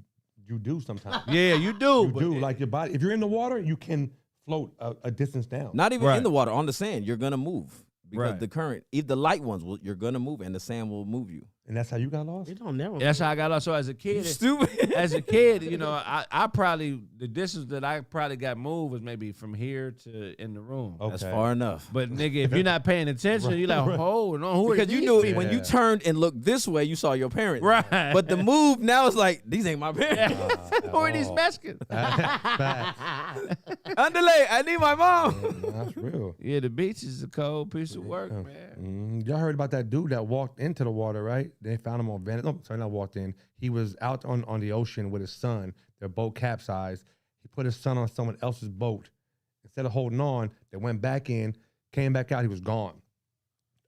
You do sometimes. Yeah, you do. You but do. Like your body. If you're in the water, you can float a distance down. Not even Right. in the water, on the sand, you're gonna move because Right. the current, if the light ones, you're gonna move, and the sand will move you. And that's how you got lost? It don't never. That's how I got lost. So as a You kid, stupid. as a kid, you know, I probably the distance that I probably got moved was maybe from here to in the room. Okay. That's far enough. But nigga, if you're not paying attention, you're like, hold on, who are Because you these knew people? when you turned and looked this way, you saw your parents. Right. But the move now is like, these ain't my parents. Who are these Mexicans? Facts. Underlay, I need my mom. That's real. Yeah, the beach is a cold piece of work, man. Y'all heard about that dude that walked into the water, right? They found him on Venice. No, sorry, not walked in. He was out on the ocean with his son. Their boat capsized. He put his son on someone else's boat. Instead of holding on, they went back in, came back out. He was gone.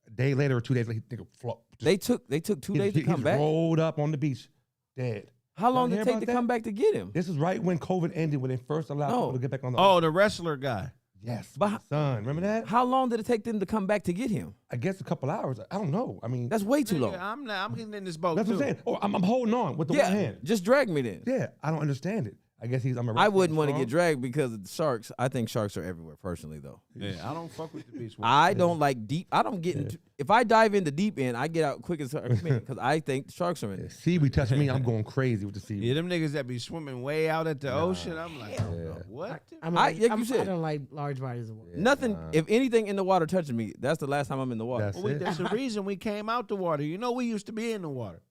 A day later or 2 days later, he float. They took 2 days to come back. Rolled up on the beach, dead. How long Y'all did it hear take to about come that? back to get him? This is right when COVID ended, when they first allowed No. people to get back on the Oh, the wrestler guy. Yes, But my son. Remember that? How long did it take them to come back to get him? I guess a couple hours. I don't know. I mean, That's way too long. Nigga, I'm getting in this boat that's too. what I'm saying. Oh, I'm holding on with the one Yeah, hand. just drag me then. Yeah, I don't understand it. I guess I'm a I wouldn't want to strong. get dragged because of the sharks. I think sharks are everywhere, personally, though. Yeah, I don't fuck with the beach. I don't like deep. I don't get into. If I dive in the deep end, I get out quick as because I think the sharks are in it. Seaweed touching me, I'm going crazy with the seaweed. Yeah, them niggas that be swimming way out at the ocean, I'm like, what? like you said. I don't like large bodies of water. Nothing. If anything in the water touches me, that's the last time I'm in the water. That's Well, it. that's the reason we came out the water. You know, we used to be in the water.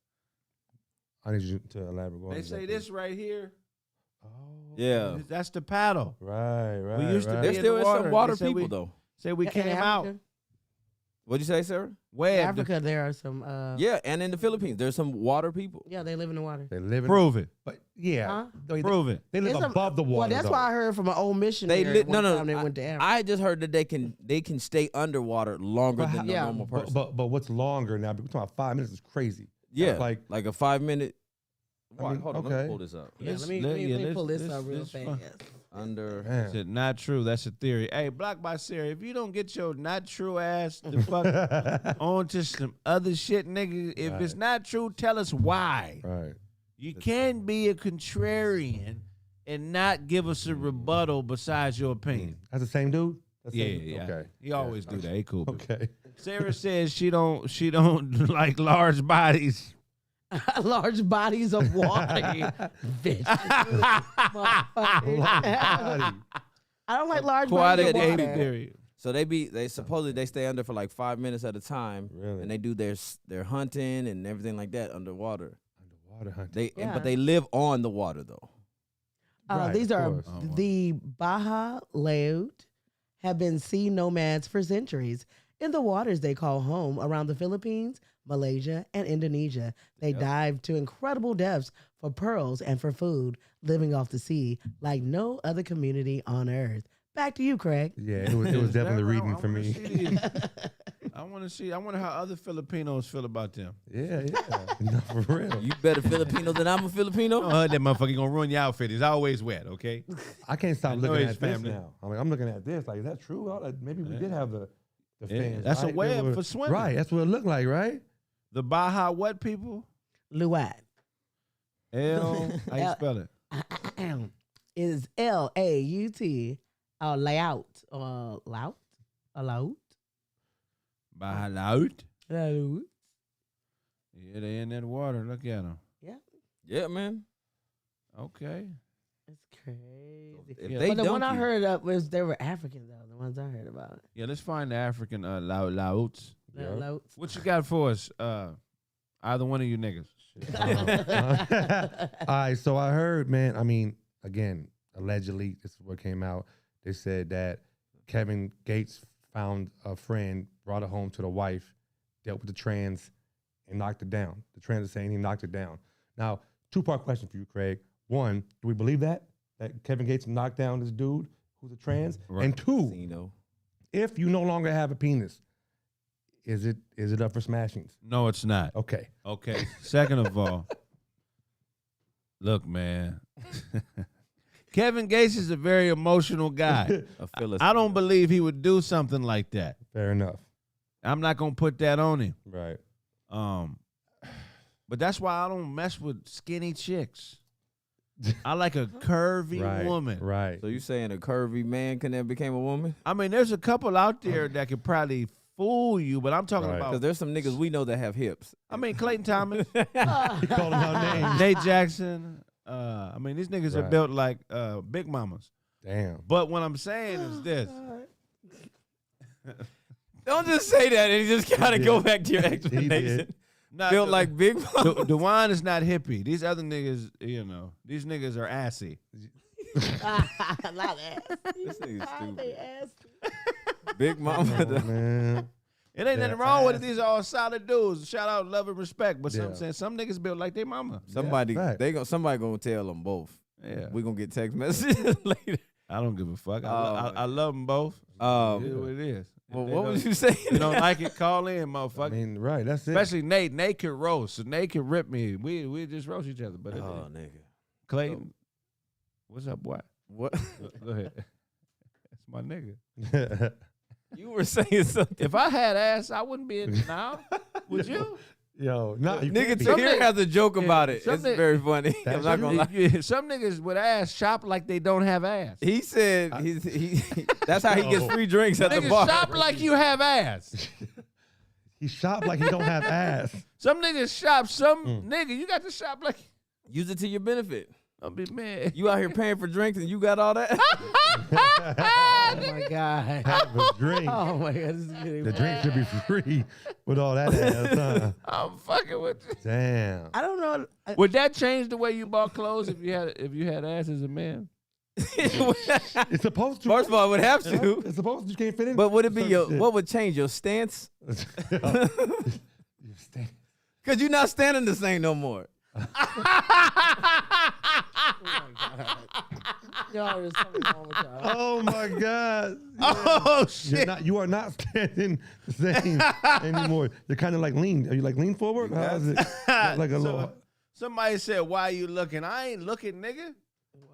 I need you to elaborate. Go on They exactly. say this right here, Oh, Yeah. that's the paddle. right. We used to right. be There in still the is water. some water They say people we- though. Say we In came out. Africa, What'd you say, Sarah? Way in after. Africa, there are some. Yeah, and in the Philippines, there's some water people. Yeah, they live in the water. They live in, Prove it. but yeah, Huh? Prove it. they live It's some- above the water. Well, that's though. why I heard from an old missionary. They one no. time they went to Africa. I just heard that they can stay underwater longer But than a Yeah. normal person. But what's longer now? We're talking about 5 minutes is crazy. Yeah, like like a 5-minute. I mean, Hold on, let okay. me pull this up. Yeah, Let's- let let- yeah, me pull let's- this up real let's fast. find- Under. man. Is it not true? That's a theory. Hey, Block by Siri, if you don't get your not true ass the fuck onto some other shit, nigga, if it's not true, tell us why. Right. You can't be a contrarian and not give us a rebuttal besides your opinion. That's the same dude? That's the Yeah, same- yeah. Okay. He always do that. He cool. Okay. Sarah says she don't like large bodies. Large bodies of water. Bitch. Motherfucker. Body. I don't like large Aquatic bodies of baby water. theory. So they supposedly they stay under for like 5 minutes at a time, Really? and they do their hunting and everything like that underwater. Underwater hunting. They Yeah. but they live on the water though. Right, These of are course. Oh, wow. the Baja Laut have been sea nomads for centuries in the waters they call home around the Philippines, Malaysia, and Indonesia. They dive to incredible depths for pearls and for food, living off the sea like no other community on earth. Back to you, Craig. Yeah, it was definitely reading for me. I wonder how other Filipinos feel about them. Yeah, yeah. No, for real. You better Filipino than I'm a Filipino. Oh, that motherfucker gonna ruin your outfit. It's always wet, okay? I can't I stop know looking his at this family. now. I'm looking at this. Like, is that true? Maybe we did have the fins. That's a right? web They were- for swimming. Right, that's what it looked like, right? The Baja what people? Luat How you spell it? is Laut layout or laut a laut. Baja Laut. Laut. Yeah, they in that water. Look at them. Yeah, man. Okay. It's crazy. If Yeah. they But the one I dunk you- heard of was they were African though. The ones I heard about. Yeah, let's find the African Lauts. Yeah. Lauts. What you got for us? Either one of you niggas. All right, so I heard, man, I mean, again, allegedly, this is what came out. They said that Kevin Gates found a friend, brought it home to the wife, dealt with the trans, and knocked it down. The trans is saying he knocked it down. Now, two-part question for you, Craig. One, do we believe that Kevin Gates knocked down this dude who's a trans? Right. And two, You know. if you no longer have a penis, is it up for smashings? No, it's not. Okay. Okay. Second of all, look, man. Kevin Gates is a very emotional guy. A Philistine. I don't believe he would do something like that. Fair enough. I'm not gonna put that on him. Right. But that's why I don't mess with skinny chicks. I like a curvy Right. woman. Right. So you saying a curvy man can then became a woman? I mean, there's a couple out there that could probably fool you, but I'm talking Right. Because about. there's some niggas we know that have hips. I mean, Clayton Thomas, He called him out names. Nate Jackson. I mean, these niggas are Right. built like big mamas. Damn. But what I'm saying is this. Don't just say that and just gotta go back to your did. explanation. Nah, Built like big Dewan is not hippie. These other niggas, these niggas are assy. Not ass. This nigga's They stupid. ass. Big mama. Oh, man. It ain't Yeah, nothing wrong with it. ass. These are all solid dudes. Shout out, love and respect. But Yeah. some niggas built like their mama. Somebody fact. somebody gonna tell them both. Yeah, We gonna get text messages later. I don't give a fuck. Oh, I love them both. It is what it is. If Well, they what don't- was you saying? You don't like it? Call in, motherfucker. I mean, right. That's it. Especially Nate. Nate can roast. So Nate can rip me. We just roast each other. But Oh nigga. Clayton, what's up, boy? What? Go ahead. That's my nigga. You were saying something. If I had ass, I wouldn't be in it now. Would you? Yo, no, you Nigga can't be. Tahir has a joke about it. some It's nigga- very funny. I'm not gonna lie. Yeah, some niggas with ass shop like they don't have ass. He said he that's how he gets free drinks at the Niggas bar. shop like you have ass. He shop like he don't have ass. Some niggas shop. Nigga, you got to shop like. Use it to your benefit. I'll be mad. You out here paying for drinks and you got all that? Oh my god. Have a drink. Oh my god. This is getting The drink bad. should be free with all that ass, huh? I'm fucking with you. Damn. I don't know. Would that change the way you bought clothes if you had ass as a man? It's supposed to. First of all, it would have to. It's supposed to. You can't fit in. But would it be certain shit. what would change your stance? You stay- Cause you're not standing the same no more. Y'all, there's something wrong with y'all. Oh my God. Oh shit! You are not standing the same anymore. You're kind of like lean. Are you like lean forward? How is it? Like a little. Somebody said, "Why you looking?" I ain't looking, nigga.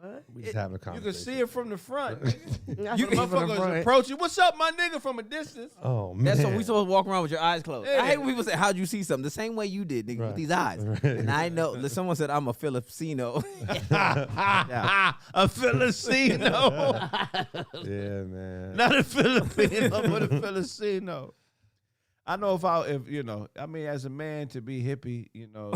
What? We just having a You conversation. can see it from the front. Nigga. You Motherfuckers approach you. What's up, my nigga? From a distance. Oh man. That's what we supposed to walk around with your eyes closed. Yeah. I hate when people say, "How'd you see something?" The same way you did, nigga, with these eyes. Right. And I know. Someone said I'm a Filipino. A Filipino. Yeah, man. Not a Filipino, but a Filipino. I know if you know, I mean, as a man to be hippie, you know.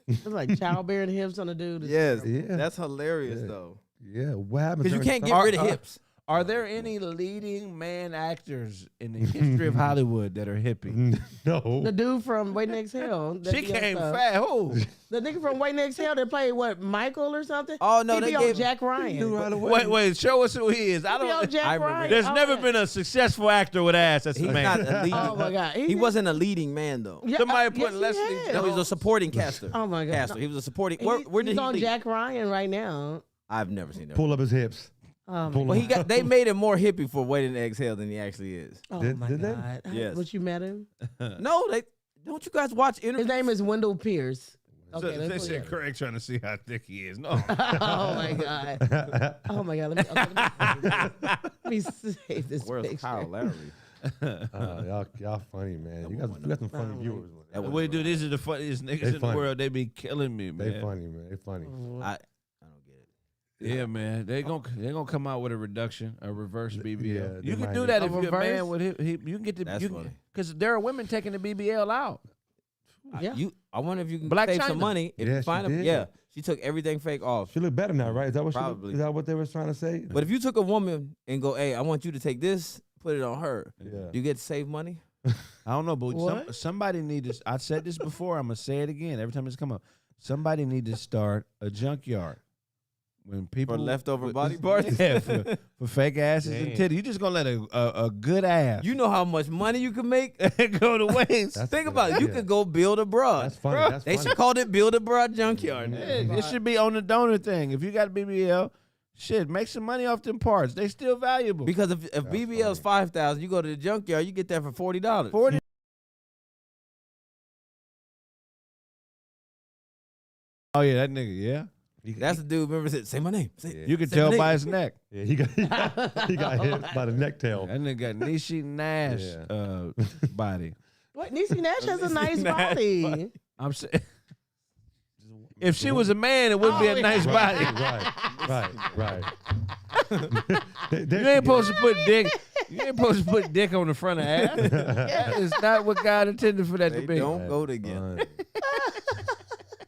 It's like childbearing hips on a dude. Yes, Yeah. that's hilarious Yeah. though. Yeah. What happens? Because you during- can't get rid of hips. Are there any leading man actors in the history of Hollywood that are hippie? The No. dude from Waiting to Exhale. that She be on came stuff. fat. Who? The nigga from Waiting to Exhale that played what, Michael or something? Oh no, he they be on gave. Jack Ryan. Knew right away. Wait, show us who he is. I He be on don't. Jack I remember Ryan. There's Oh, never yeah. been a successful actor with ass that's a He's man. not a leading. Oh my God. He wasn't a leading man though. Yeah, Somebody put yes, he Leslie is. No, he was a supporting caster. Oh my God. Caster. He was a supporting. He- Where did he's he on lead? Jack Ryan right now. I've never seen that. Pull up his hips. Oh Pull my, Well, he got. They made him more hippie for Waiting to Exhale than he actually is. oh Did- my did they? God. Yes. But you met him? No, they don't. You guys watch His interviews? name is Wendell Pierce. So Okay, they let's said look Craig trying to see how thick he is. No. oh my God. Oh my God. Let me save this Where's picture. Kyle Larry? Y'all funny, man. You got some funny viewers. That Man. was- Wait, dude, these are the funniest niggas They in the funny. world. They be killing me, man. They funny, man. They funny. I don't get it. Yeah, man. They gonna come out with a reduction, a reverse BBL. yeah, you they can might. do that A if you're a reverse? man with you can get the That's funny. because there are women taking the BBL out. Yeah. I wonder if you can Black save China. some money if Yeah, you she find them. did. Yeah, she took everything fake off. She look better now, right? Is that what Probably. is that what they were trying to say? But if you took a woman and go, "Hey, I want you to take this, put it on her," Yeah. you get to save money. I don't know, but What? somebody need to. I said this before. I'm gonna say it again every time it's come up. Somebody need to start a junkyard when people For leftover body parts? Yeah, for fake asses and Damn. titties. You just gonna let a good ass You know how much money you can make. go to waste. That's Think good. about it. You Yeah. could go build a bra. That's funny. Bro, That's They funny. should call it Build a Bra Junkyard. Yeah, it should be on the donor thing. If you got BBL, shit, make some money off them parts. They still valuable. Because if BBL is $5,000, you go to the junkyard, you get that for $40. 40. Oh yeah, that nigga. Yeah, That's the dude. Remember, said, "Say my name." Say, you can say my tell name. by his neck. Yeah, he got hit by the neck tail. That nigga got Nishi Nash Yeah. body. What? Niecy Nash has a nice Nash body. I'm saying, if she was a man, it would be a nice body. Right. You ain't supposed to put dick. You ain't supposed to put dick on the front of ass. That is not what God intended for that They to be. don't go together.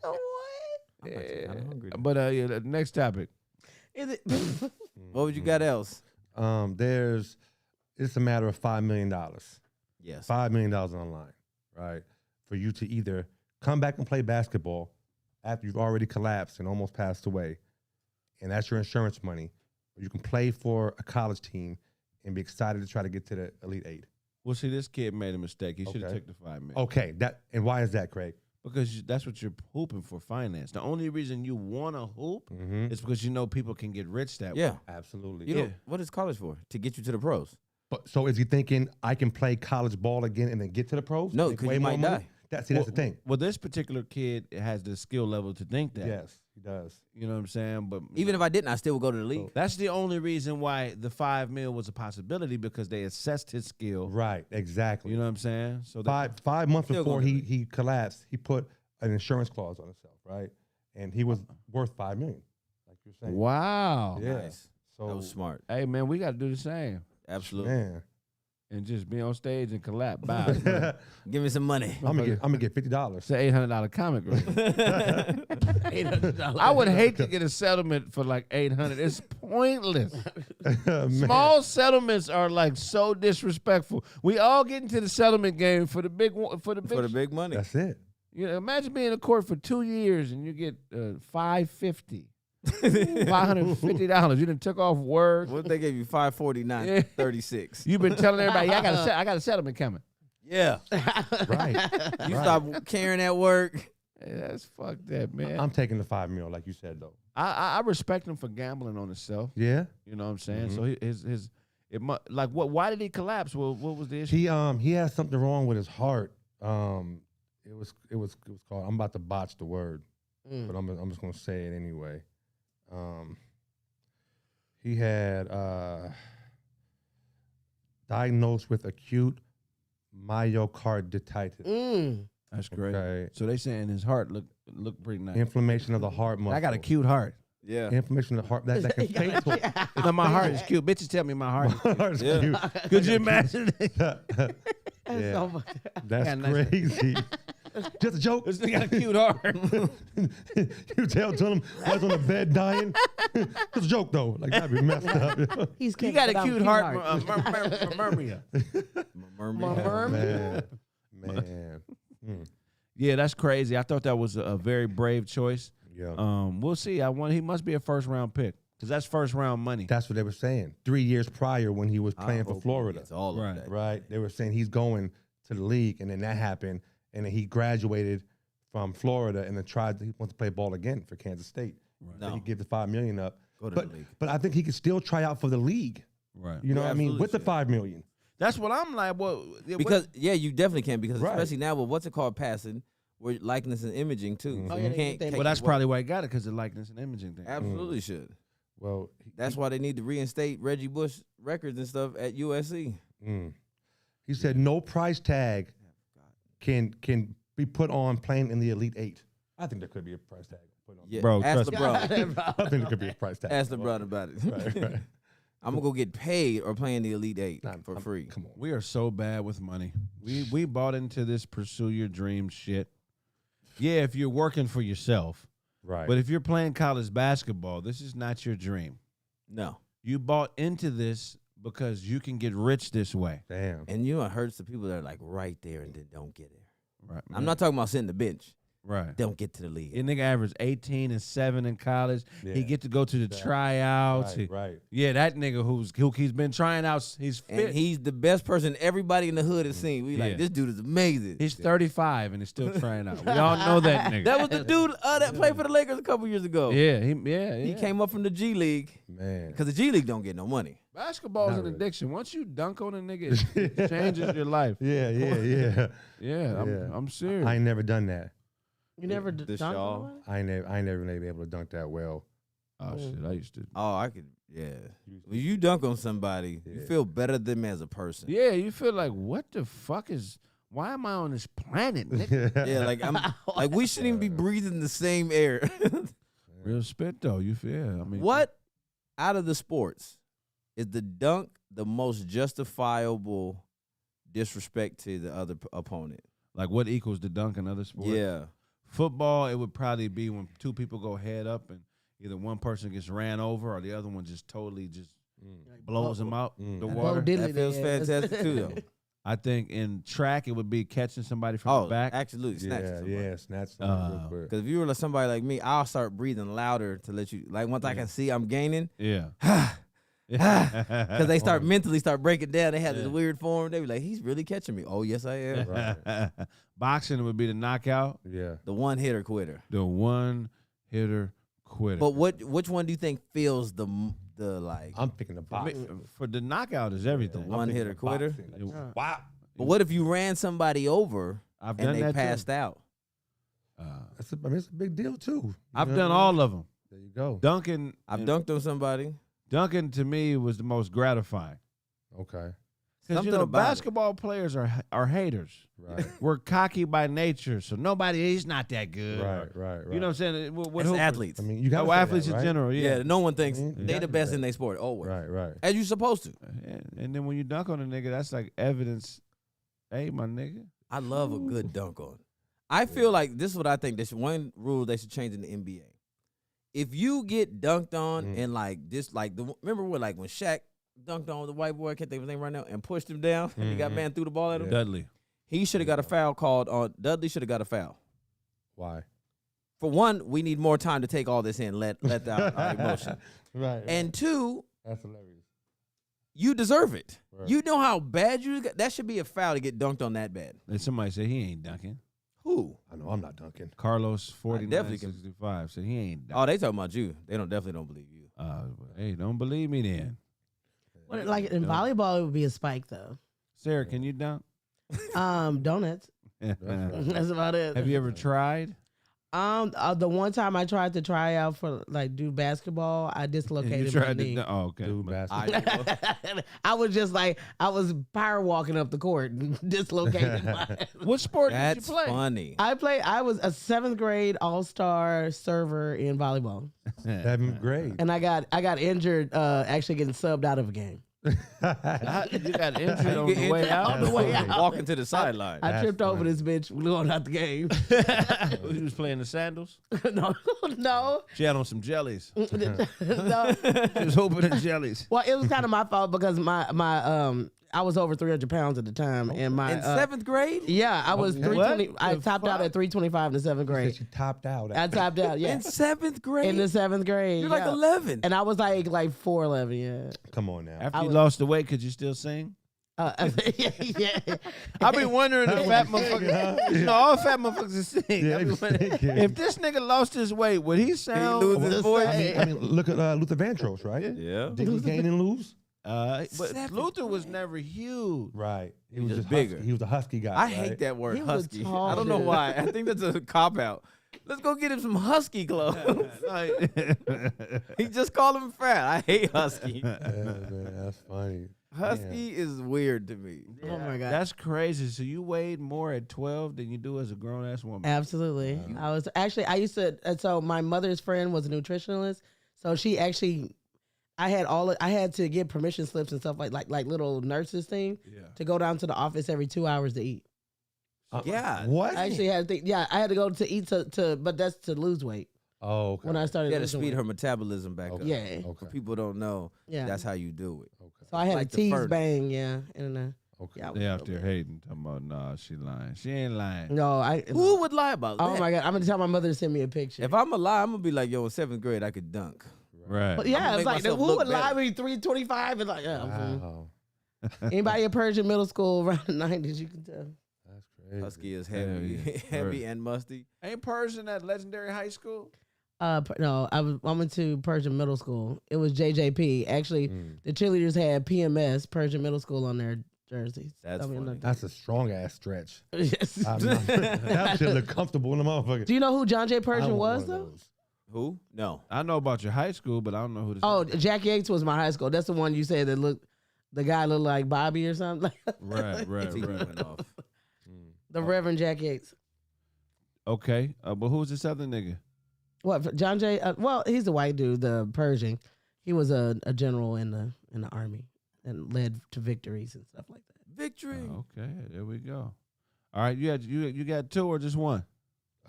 What? Yeah. I'm hungry. But yeah, the next topic. Is it? What would you got else? It's a matter of $5 million. Yes. $5 million online, right? For you to either come back and play basketball after you've already collapsed and almost passed away, and that's your insurance money, or you can play for a college team and be excited to try to get to the Elite Eight. Well, see, this kid made a mistake. He should have Okay. took the 5 million. Okay, and why is that, Craig? Because that's what you're hooping for, finance. The only reason you want to hoop Mm-hmm. is because you know people can get rich that Yeah. way. Absolutely. You know, what is college for? To get you to the pros. But so is he thinking I can play college ball again and then get to the pros? No, Make 'cause way you more might money? die. That's the thing. Well, this particular kid has the skill level to think that. Yes, he does. You know what I'm saying? But Even if I didn't, I still would go to the league. that's the only reason why the 5 mil was a possibility, because they assessed his skill. Right, exactly. You know what I'm saying? So that, Five months Still before gonna be. he collapsed, he put an insurance clause on himself, right? And he was worth $5 million, like you're saying. wow. Yeah. Nice. So That was smart. Hey man, we got to do the same Absolutely. man, and just be on stage and collapse. Bye. Give me some money. I'm gonna get $50. It's an $800 comic rate. $800. I would hate to get a settlement for like $800. It's pointless. Man. Small settlements are like so disrespectful. We all get into the settlement game for the big one, for the big. For the big money. That's it. You know, imagine being in court for 2 years and you get $550. $550. You done took off work. What if they gave you 549, Yeah. 36? You've been telling everybody, yeah, I got a settlement coming. Yeah. Right. You Right. stop caring at work. Hey, that's fucked that, man. I'm taking the $5 million, like you said though. I respect him for gambling on himself. Yeah. You know what I'm saying? So his like what? Why did he collapse? What was the issue? He has something wrong with his heart. It was called. I'm about to botch the word, but I'm just gonna say it anyway. He had diagnosed with acute myocarditis. That's great. Okay. So they saying his heart look pretty nice. Inflammation of the heart muscle. I got a cute heart. Yeah. Inflammation of the heart that can fade to No, my heart is cute. Bitches tell me my heart is cute. heart's Yeah. cute. Could you imagine? Yeah. So much. That's got a nice- crazy. Just a joke. This nigga got a cute heart. You tell him I was on the bed dying. It's a joke though. Like that'd be messed up. He's You cute, got a but I'm cute heart, murmur. Man. Yeah, that's crazy. I thought that was a very brave choice. Yeah. We'll see. He must be a first round pick because that's first round money. That's what they were saying. 3 years prior when he was playing for Florida. It's all Right. of that. Right. They were saying he's going to the league, and then that happened, and then he graduated from Florida and then he wants to play ball again for Kansas State. Right. So No. he gave the $5 million up. Go to But the league. but I think he could still try out for the league. Right. You know Yeah, what I mean? absolutely With the should. $5 million. That's what I'm like. Well, Because you definitely can because Right. especially now with what's it called passing, with likeness and imaging too. So Oh, yeah, you they can't. get that- take well, that's it- probably why he got it because of likeness and imaging thing. absolutely should. Well, That's why they need to reinstate Reggie Bush records and stuff at USC. he said no price tag can be put on playing in the Elite Eight. I think there could be a price tag put on. Yeah, Bro, ask trust me. LeBron. I think there could be a price tag. Ask LeBron about it. Right. I'm gonna go get paid or play in the Elite Eight for free. Come on. We are so bad with money. We bought into this pursue your dream shit. Yeah, if you're working for yourself. Right. But if you're playing college basketball, this is not your dream. No, You bought into this because you can get rich this way. Damn. and you know it hurts the people that are like right there and then don't get there. Right. I'm not talking about sitting the bench. Right. Don't get to the league. Your nigga averaged 18 and 7 in college. Yeah. He get to go to the tryouts. Right. Yeah, that nigga he's been trying out. He's fit. And he's the best person everybody in the hood has seen. We Yeah. like, this dude is amazing. He's 35 and he's still trying out. We all know that nigga. That was the dude that played for the Lakers a couple years ago. Yeah, he He came up from the G League Man. because the G League don't get no money. Basketball is Not an really. addiction. Once you dunk on a nigga, it changes your life. Yeah. Yeah, Yeah. I'm serious. I ain't never done that. You never The dunked Shaw. on it? I ain't never been able to dunk that well. Oh shit, I used to. Oh, I could, yeah. When you dunk on somebody, you Yeah. feel better than them as a person. Yeah, you feel like what the fuck is? Why am I on this planet? Nigga? Yeah, like like we shouldn't even be breathing the same air. Real spit though. You feel? I mean, What out of the sports is the dunk the most justifiable disrespect to the other opponent? Like what equals the dunk in other sports? Yeah. Football, it would probably be when two people go head up and either one person gets ran over or the other one just totally just blows them out the water. That feels fantastic too, though. I think in track it would be catching somebody from Oh, the back. absolutely. Snatch somebody. Yeah, snatch somebody real quick. Because if you were like somebody like me, I'll start breathing louder to let you, like once I can see I'm gaining, Yeah. because they start mentally start breaking down. They have this weird form. They be like, he's really catching me. Oh, yes, I am. Right. Boxing would be the knockout, Yeah. The one hitter quitter. the one hitter quitter. But which one do you think feels the like? I'm picking the box. For the knockout is everything. The one hitter quitter? Wow. But what if you ran somebody over I've and done they that passed too. out? It's a big deal too. I've done all of them. There you go. Dunking, I've dunked on somebody. Dunking to me was the most gratifying. Okay. Because Something about it. basketball players are haters. Right. We're cocky by nature, so he's not that good. right. You know what I'm saying? With It's hoopers. athletes. I mean, you got Athletes in general, yeah. yeah. no one thinks Mhm. they You the gotta best do in that. their sport. Always. Right. As you supposed to. And then when you dunk on a nigga, that's like evidence. Hey, my nigga. I love a good dunk on. I feel like this is what I think. This one rule they should change in the NBA. If you get dunked on and like this, like remember what like when Shaq dunked on the white boy, I can't think of his name right now, and pushed him down, and he got man threw the ball at him. Dudley. He should have got a foul called on. Dudley should have got a foul. Why? For one, we need more time to take all this in, let our emotion. Right. And two, That's hilarious. you deserve it. Right. You know how bad you got. That should be a foul to get dunked on that bad. And somebody say he ain't dunking. Who? Who? I know I'm not dunking. Carlos definitely 4965 said he ain't. Oh, they talking about you. They definitely don't believe you. Hey, don't believe me then. What, like in volleyball, it would be a spike though. Sarah, can you dunk? Donuts. That's about it. Have you ever tried? The one time I tried to try out for like do basketball, I dislocated my knee. Oh, okay. Do basketball. I was just like I was power walking up the court, dislocated. What sport did That's you play? funny. I was a 7th grade all-star server in volleyball, 7th grade. and I got injured actually getting subbed out of a game. You got injured on the way out. On the way out. Walking to the sideline. I That's tripped over funny. this bitch going out the game. He was playing the sandals. no. She had on some jellies. No. She was opening jellies. Well, it was kind of my fault because my I was over 300 pounds at the time, and my In 7th grade? yeah, I was What 320. I the topped out fuck? at 325 in the 7th grade. She topped out. I topped out, yeah, In 7th grade? in the 7th grade. You're like yeah. 11. and I was like 4'11", yeah. Come on now. After you lost the weight, could you still sing? Yeah. I be wondering if fat motherfuckers. You know, all fat motherfuckers sing. Yeah, I be they wondering, sing, yeah. if this nigga lost his weight, would he sound? lose his voice? I mean, look at Luther Vandross, right? Yeah. Did he gain and lose? But 7th Luther was never huge. Right. He was was just bigger. bigger. He was a husky guy. I right? hate that word, He was husky. tall I don't know dude. why. I think that's a cop out. Let's go get him some husky clothes. He just called him fat. I hate husky. Yeah, man, that's funny. Husky is weird to me. Oh my god. That's crazy. So you weighed more at 12 than you do as a grown ass woman. Absolutely. I used to, so my mother's friend was a nutritionalist. So she actually, I had to get permission slips and stuff like little nurses thing to go down to the office every 2 hours to eat. Yeah. What? I actually had to, I had to go to eat but that's to lose weight Oh, okay. when I started You got to losing speed weight. her metabolism back up. Yeah. Okay. People don't know. Yeah. That's how you do it. Okay. So I had like a the tease furnace. bang, yeah. And Okay. yeah, I was They a out little there bit. hating, talking about, nah, she lying. She ain't lying. No, Who would lie about that? Oh my god, I'm gonna tell my mother to send me a picture. If I'm a lie, I'm gonna be like, yo, in 7th grade, I could dunk. Right. But yeah, I'ma it's make like myself who look would lie better. me 325 and like yeah. Wow. Anybody at Persian middle school around the 90s, you can tell. That's crazy. Husky is heavy, Yeah. heavy and musty. Ain't Persian at legendary high school? No, I went to Persian middle school. It was JJP. Actually, Mm. the cheerleaders had PMS Persian middle school on their jerseys. That's funny. That's a strong ass stretch. Yes. That should look comfortable in the motherfucker. Do you know who John J. I Persian want was one of though? those. Who? No. I know about your high school, but I don't know who this Oh, is. Jack Yates was my high school. That's the one you said that looked. The guy looked like Bobby or something. Right. TV went off. The Reverend Jack Yates. Okay. But who's this other nigga? What John J. Well, he's the white dude, the Persian. He was a general in the army and led to victories and stuff like that. Victory. Okay, there we go. All right, you got two or just one?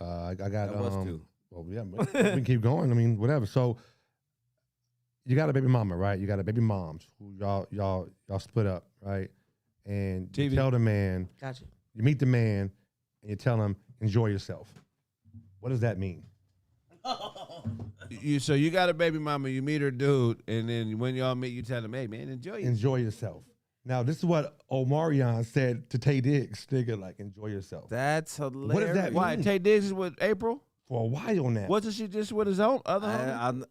I got That was two. Well, yeah, but we can keep going. I mean, whatever. So you got a baby mama, right? You got a baby moms who y'all split up, right? And you TV. tell the man, Gotcha. you meet the man, and you tell him, enjoy yourself. What does that mean? So you got a baby mama, you meet her dude, and then when y'all meet, you tell him, hey man, enjoy it. Enjoy yourself. Now, this is what Omarion said to Tay Diggs, nigga, like, enjoy yourself. That's hilarious. What does that Why? mean? Tay Diggs is with April? For a while now. Wasn't she just with his own other homie?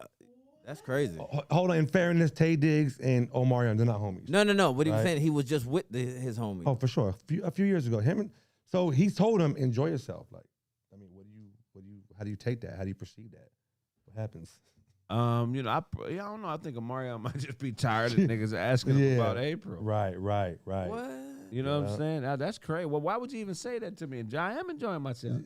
That's crazy. Hold on, in fairness, Tay Diggs and Omarion, they're not homies. No. What he was Right. saying, he was just with his homie. Oh, for sure. A few years ago, so he told him, enjoy yourself. Like, I mean, how do you take that? How do you perceive that? What happens? I don't know. I think Mario might just be tired of niggas asking him about April. Right. What? You know what I'm saying? Now, that's crazy. Well, why would you even say that to me? I am enjoying myself.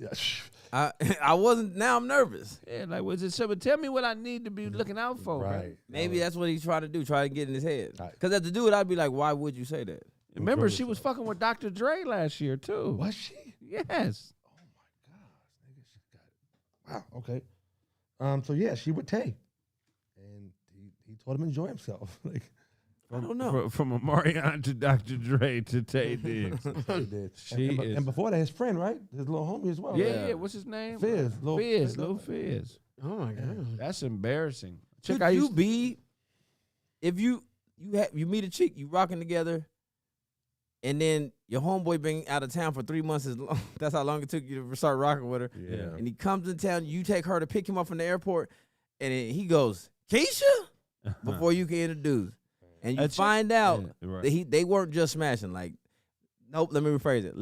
I wasn't. Now I'm nervous. Yeah, like, was it so? Tell me what I need to be looking out for. Right. Maybe that's what he's trying to do. Try to get in his head. Right. Because as a dude, I'd be like, why would you say that? Remember, she was fucking with Dr. Dre last year, too. Was she? Yes. Oh my gosh, nigga, she got it. Wow. Okay. So yeah, she with Tay, and he told him to enjoy himself. Like, I don't know. From Omarion to Dr. Dre to Tay Diggs. he did. She and, is- and before that, his friend, right, his little homie as well. Yeah, what's his name? Fizz, Lil Fizz. Oh my god. That's embarrassing. Could Chick, I you used- be, if you meet a chick, you rocking together, and then your homeboy been out of town for 3 months. That's how long it took you to start rocking with her. Yeah. And he comes in town, you take her to pick him up from the airport, and then he goes, Keisha, before you can introduce. And you find out that they weren't just smashing. Like, nope, let me rephrase it.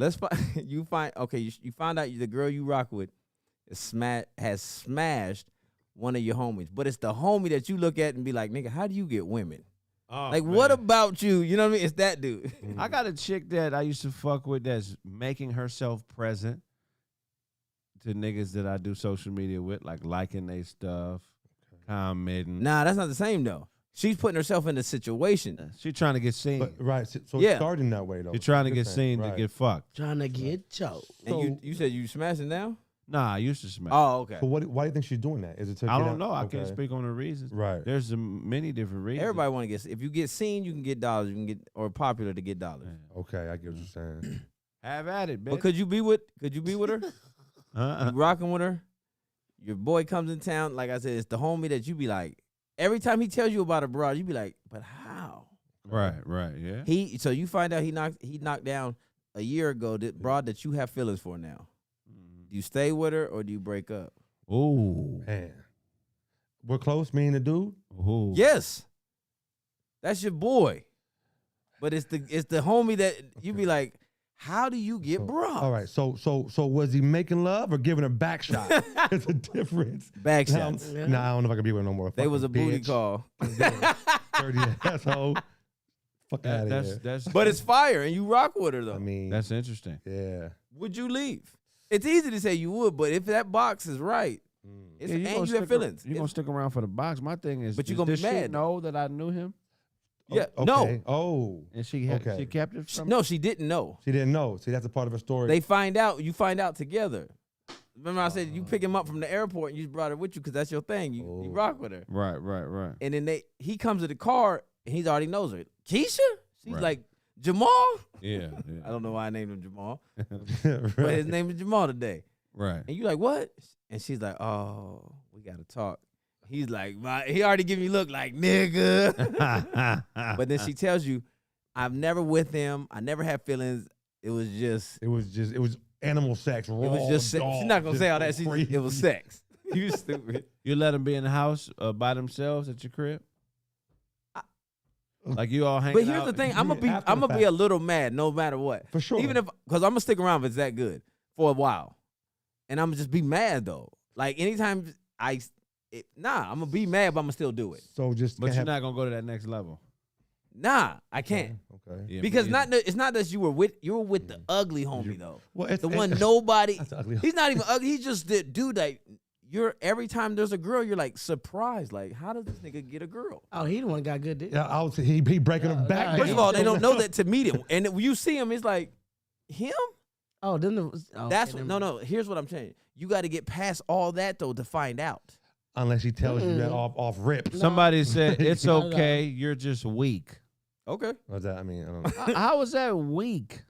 You find out the girl you rock with has smashed one of your homies. But it's the homie that you look at and be like, nigga, how do you get women? Like, man, what about you? You know what I mean? It's that dude. I got a chick that I used to fuck with that's making herself present to niggas that I do social media with, like liking their stuff, commenting. Nah, that's not the same, though. She's putting herself in the situation. She's trying to get seen. But, right. So it's starting that way, though. You're trying to get seen to get fucked. Trying to get choked. And you said you smashing now? Nah, I used to smash. Oh, okay. So why do you think she's doing that? Is it to I get don't out? know. I Okay. can't speak on the reasons. Right. There's many different reasons. Everybody want to get. If you get seen, you can get dollars. You can get or popular to get dollars. Okay, I get what you're saying. Have at it, bitch. But could you be with her? You rocking with her? Your boy comes in town. Like I said, it's the homie that you be like. Every time he tells you about a broad, you be like, but how? Right, yeah. So you find out he knocked down a year ago that broad that you have feelings for now. Do you stay with her or do you break up? Ooh. Man. We're close, me and the dude? Ooh. Yes. That's your boy. But it's the homie that you be like, how do you get broad? All right. So was he making love or giving a back shot? There's a difference. Back shots. Nah, I don't know if I can be with her no more. They was a Fucking booty bitch. call. Dirty asshole. Fuck out of here. That's But it's fire and you rock with her though. I mean, that's interesting. yeah. Would you leave? It's easy to say you would, but if that box is right, it's, and you have feelings. You're going to stick around for the box. My thing is, But you gonna be mad. She know that I knew him? Yeah, Okay. no. Oh. And she kept it from No, she didn't know. She didn't know. See, that's a part of her story. They find out. You find out together. Remember I said you pick him up from the airport and you just brought her with you because that's your thing. You rock with her. Right. And then he comes to the car and he already knows her. Keisha? She's Right. like, Jamal? Yeah. I don't know why I named him Jamal. Right. But his name is Jamal today. Right. And you like, what? And she's like, oh, we got to talk. He's like, he already give me a look like, nigga. But then she tells you, I'm never with him. I never had feelings. It was animal sex. It was just sex. She's not going to say all that. It was sex. You stupid. You let them be in the house by themselves at your crib? Like you all hanging out? But here's the thing. I'm After the gonna be fact. a little mad no matter what. For sure. Even because I'm going to stick around if it's that good for a while. And I'm going to just be mad, though. Like, anytime I'm going to be mad, but I'm going to still do it. So just. But you're not going to go to that next level. Nah, I can't. Okay. Yeah, Because me either. it's not that you were with the ugly homie, though. Well, it's The one nobody. That's ugly. He's not even ugly. He's just the dude like every time there's a girl, you're like surprised. Like, how does this nigga get a girl? Oh, he the one got good dick. Yeah, I would say he breaking them back. nah, down. First of all, they don't know that to meet him. And when you see him, it's like, him? Oh, then That's no. Here's what I'm saying. You got to get past all that though to find out. Unless he tells you that off rip. Somebody said, it's Not at okay, you're just weak. Okay. What's that? I mean, I don't know. How is that weak?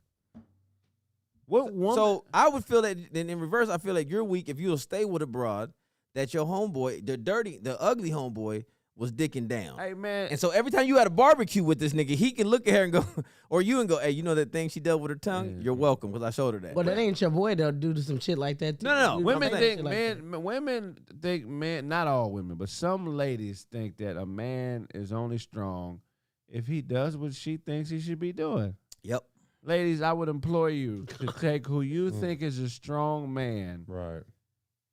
What woman? So I would feel that then in reverse, I feel like you're weak if you'll stay with a broad that your homeboy, the ugly homeboy, was dicking down. Hey, man. And so every time you had a barbecue with this nigga, he can look at her and go, or you and go, hey, you know that thing she dealt with her tongue? You're welcome because I showed her that. But that ain't your boy. They'll do some shit like that. Too. No. You Women know, think shit like that. women think men, not all women, but some ladies think that a man is only strong if he does what she thinks he should be doing. Yep. Ladies, I would implore you to take who you think is a strong man Right.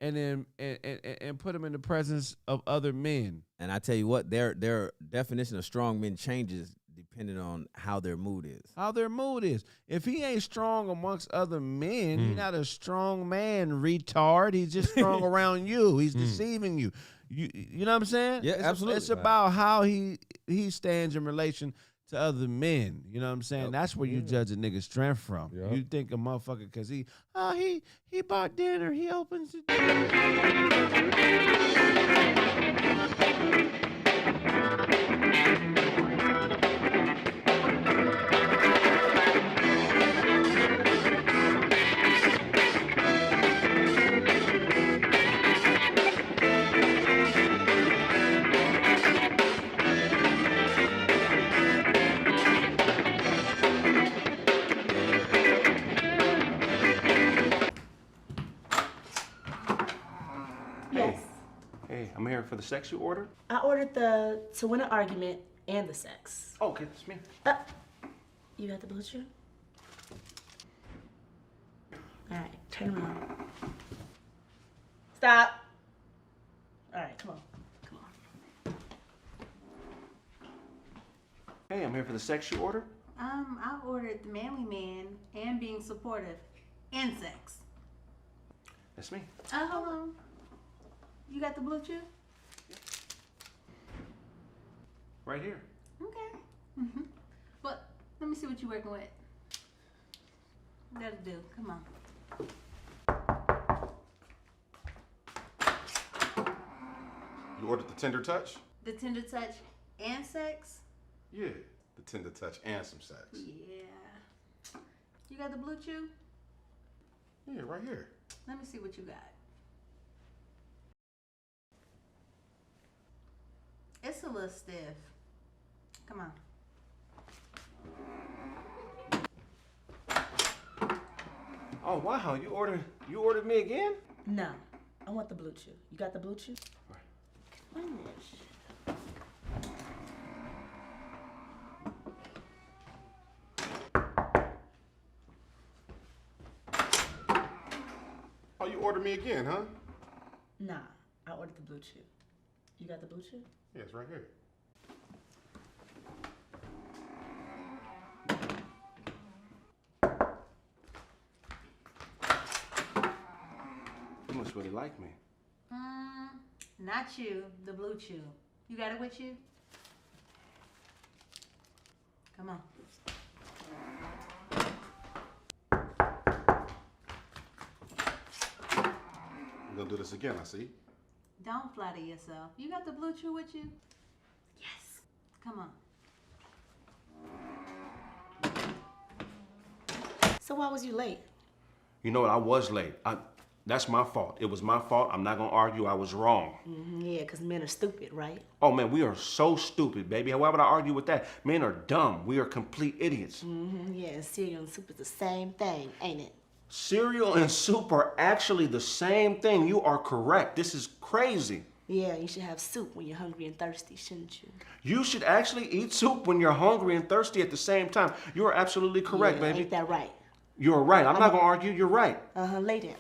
and then and put him in the presence of other men. And I tell you what, their definition of strong men changes depending on how their mood is. How their mood is. If he ain't strong amongst other men, he's not a strong man, retard. He's just strong around you. He's deceiving you. You know what I'm saying? Yeah, absolutely. It's about how he stands in relation to other men. You know what I'm saying? That's where you judge a nigga's strength from. Yep. You think a motherfucker because he bought dinner, he opens the the sex you ordered? I ordered the to win an argument and the sex. Oh, okay, that's me. You got the blue chew? All right, turn around. Stop. All right, come on. Come on. Hey, I'm here for the sex you ordered. I ordered the manly man and being supportive and sex. That's me. Hold on. You got the blue chew? Right here. Okay. Well, let me see what you're working with. That'll do. Come on. You ordered the tender touch? The tender touch and sex? Yeah, the tender touch and some sex. Yeah. You got the blue chew? Yeah, right here. Let me see what you got. It's a little stiff. Come on. Oh wow, you ordered me again? No, I want the blue chew. You got the blue chew? Right. Finish. Oh, you ordered me again, huh? Nah, I ordered the blue chew. You got the blue chew? Yeah, it's right here. You must really like me. Not you, the blue chew. You got it with you? Come on. We're gonna do this again, I see. Don't flatter yourself. You got the blue chew with you? Yes. Come on. So why was you late? You know what? I was late. That's my fault. It was my fault. I'm not gonna argue. I was wrong. Yeah, because men are stupid, right? Oh man, we are so stupid, baby. Why would I argue with that? Men are dumb. We are complete idiots. Yeah, and cereal and soup is the same thing, ain't it? Cereal and soup are actually the same thing. You are correct. This is crazy. Yeah, you should have soup when you're hungry and thirsty, shouldn't you? You should actually eat soup when you're hungry and thirsty at the same time. You are absolutely correct, Yeah, baby. ain't that right? You're right. I'm not gonna argue. You're right. Lay down.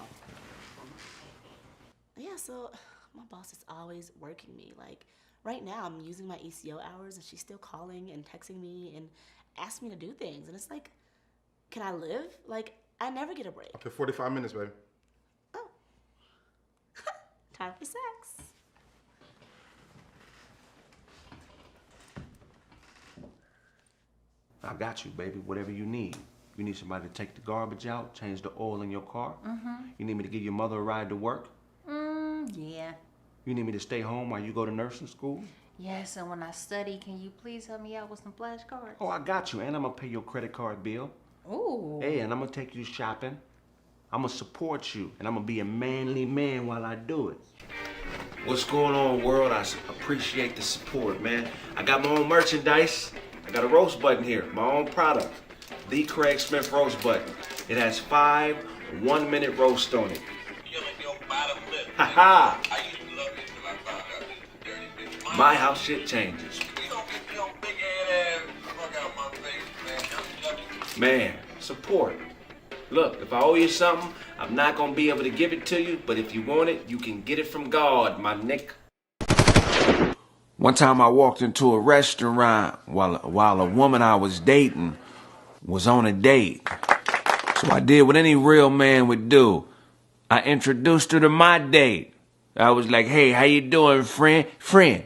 Yeah, so my boss is always working me. Like, right now I'm using my ECO hours and she's still calling and texting me and asking me to do things. And it's like, can I live? Like, I never get a break. Up to 45 minutes, baby. Oh. Time for sex. I got you, baby. Whatever you need. You need somebody to take the garbage out, change the oil in your car. You need me to give your mother a ride to work. Yeah. You need me to stay home while you go to nursing school. Yes, and when I study, can you please help me out with some flashcards? Oh, I got you. And I'm gonna pay your credit card bill. Ooh. Hey, and I'm gonna take you shopping. I'm gonna support you, and I'm gonna be a manly man while I do it. What's going on, world? I appreciate the support, man. I got my own merchandise. I got a roast button here, my own product. The Craig Smith roast button. It has 5 one-minute roasts on it. Ha ha! My how shit changes. Man, support. Look, if I owe you something, I'm not gonna be able to give it to you, but if you want it, you can get it from God, my nick. One time I walked into a restaurant while a woman I was dating was on a date. So I did what any real man would do. I introduced her to my date. I was like, hey, how you doing, friend? Friend,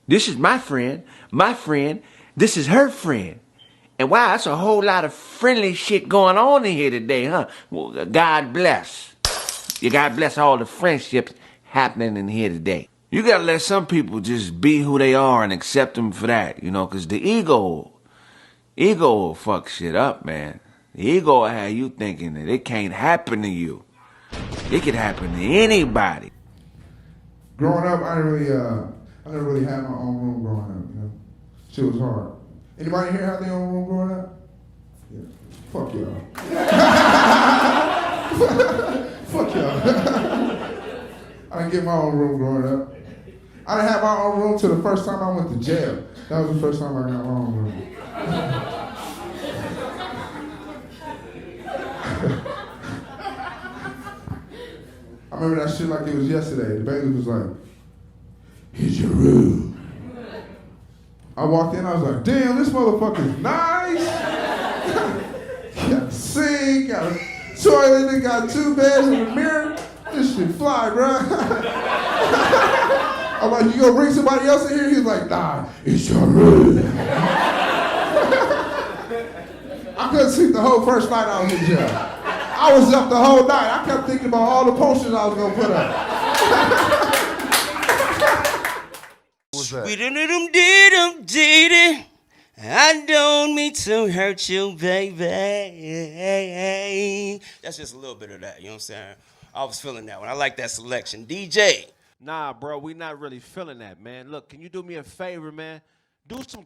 this is my friend. My friend, this is her friend. And wow, that's a whole lot of friendly shit going on in here today, huh? Well, God bless. God bless all the friendships happening in here today. You gotta let some people just be who they are and accept them for that, you know, because the ego will fuck shit up, man. The ego will have you thinking that it can't happen to you. It could happen to anybody. Growing up, I never really had my own room growing up, you know. Shit was hard. Anybody here have their own room growing up? Yeah. Fuck y'all. Fuck y'all. I didn't get my own room growing up. I didn't have my own room till the first time I went to jail. That was the first time I got my own room. I remember that shit like it was yesterday. The baby was like, here's your room. I walked in, I was like, damn, this motherfucker's nice. Got a sink, got a toilet, it got 2 beds and a mirror. This shit fly, bro. I'm like, you gonna bring somebody else in here? He's like, nah, it's your room. I couldn't sleep the whole first night I was in jail. I was up the whole night. I kept thinking about all the posters I was gonna put up. What was that? I don't mean to hurt you, baby. That's just a little bit of that, you know what I'm saying? I was feeling that one. I like that selection. DJ. Nah, bro, we not really feeling that, man. Look, can you do me a favor, man? Do some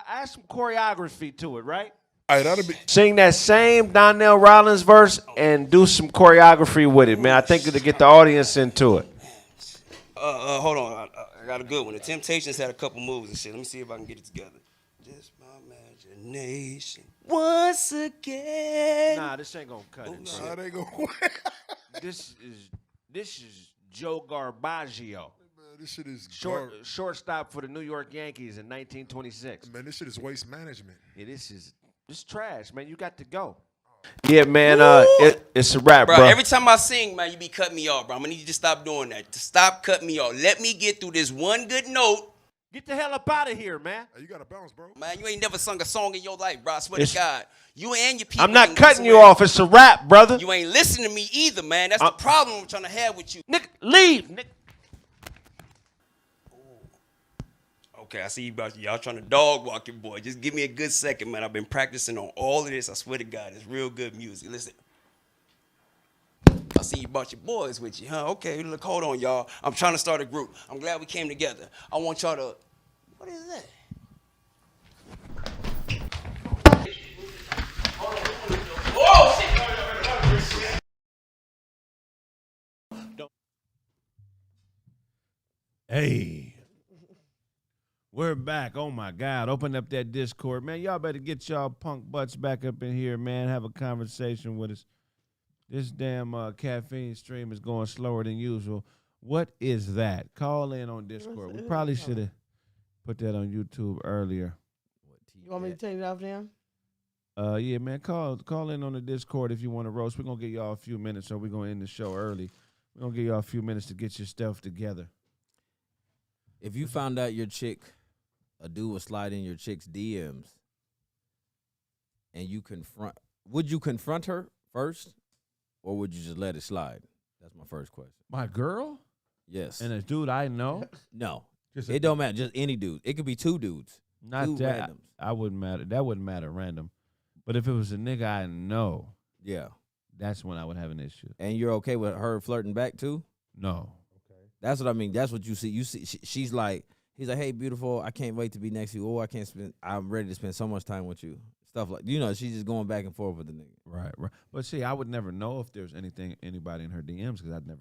add some choreography to it, right? All right, that'll be. Sing that same Donnell Rollins verse and do some choreography with it, man. I think it'll get the audience into it. Hold on. I got a good one. The Temptations had a couple moves and shit. Let me see if I can get it together. Just my imagination. Once again. Nah, this ain't gonna cut it. Nah, they go. This is Joe Garbaggio, Man, this shit is shortstop for the New York Yankees in 1926. Man, this shit is waste management. Yeah, this trash, man. You got to go. Yeah, man. It's a wrap, bro. Every time I sing, man, you be cutting me off, bro. I'm gonna need you to stop doing that. To stop cutting me off. Let me get through this one good note. Get the hell up out of here, man. Hey, you gotta bounce, bro. Man, you ain't never sung a song in your life, bro. I swear to God. You and your people. I'm not cutting you off. It's a wrap, brother. You ain't listening to me either, man. That's the problem I'm trying to have with you. Nick, leave. Nick. Okay, I see you about y'all trying to dog walk your boy. Just give me a good second, man. I've been practicing on all of this. I swear to God, it's real good music. Listen. I see you brought your boys with you, huh? Okay, look, hold on, y'all. I'm trying to start a group. I'm glad we came together. I want y'all to... What is that? Oh, shit! Hey, we're back. Oh, my God. Open up that Discord. Man, y'all better get y'all punk butts back up in here, man. Have a conversation with us. This damn caffeine stream is going slower than usual. What is that? Call in on Discord. We probably should have put that on YouTube earlier. You want me to take it off now? Yeah, man. Call in on the Discord if you want to roast. We're going to give y'all a few minutes, or we're going to end the show early. We're going to give y'all a few minutes to get your stuff together. If you found out your chick, a dude was sliding your chick's DMs, and would you confront her first, or would you just let it slide? That's my first question. My girl? Yes. And a dude I know? No. It don't matter. Just any dude. It could be 2 dudes. Not 2 that. randoms. I wouldn't matter. That wouldn't matter random. But if it was a nigga I know, Yeah. that's when I would have an issue. And you're okay with her flirting back too? No. That's what I mean. That's what you see. You see, she's like, he's like, hey, beautiful, I can't wait to be next to you. Oh, I'm ready to spend so much time with you. Stuff like, she's just going back and forth with the nigga. Right. But see, I would never know if there's anybody in her DMs because I'd never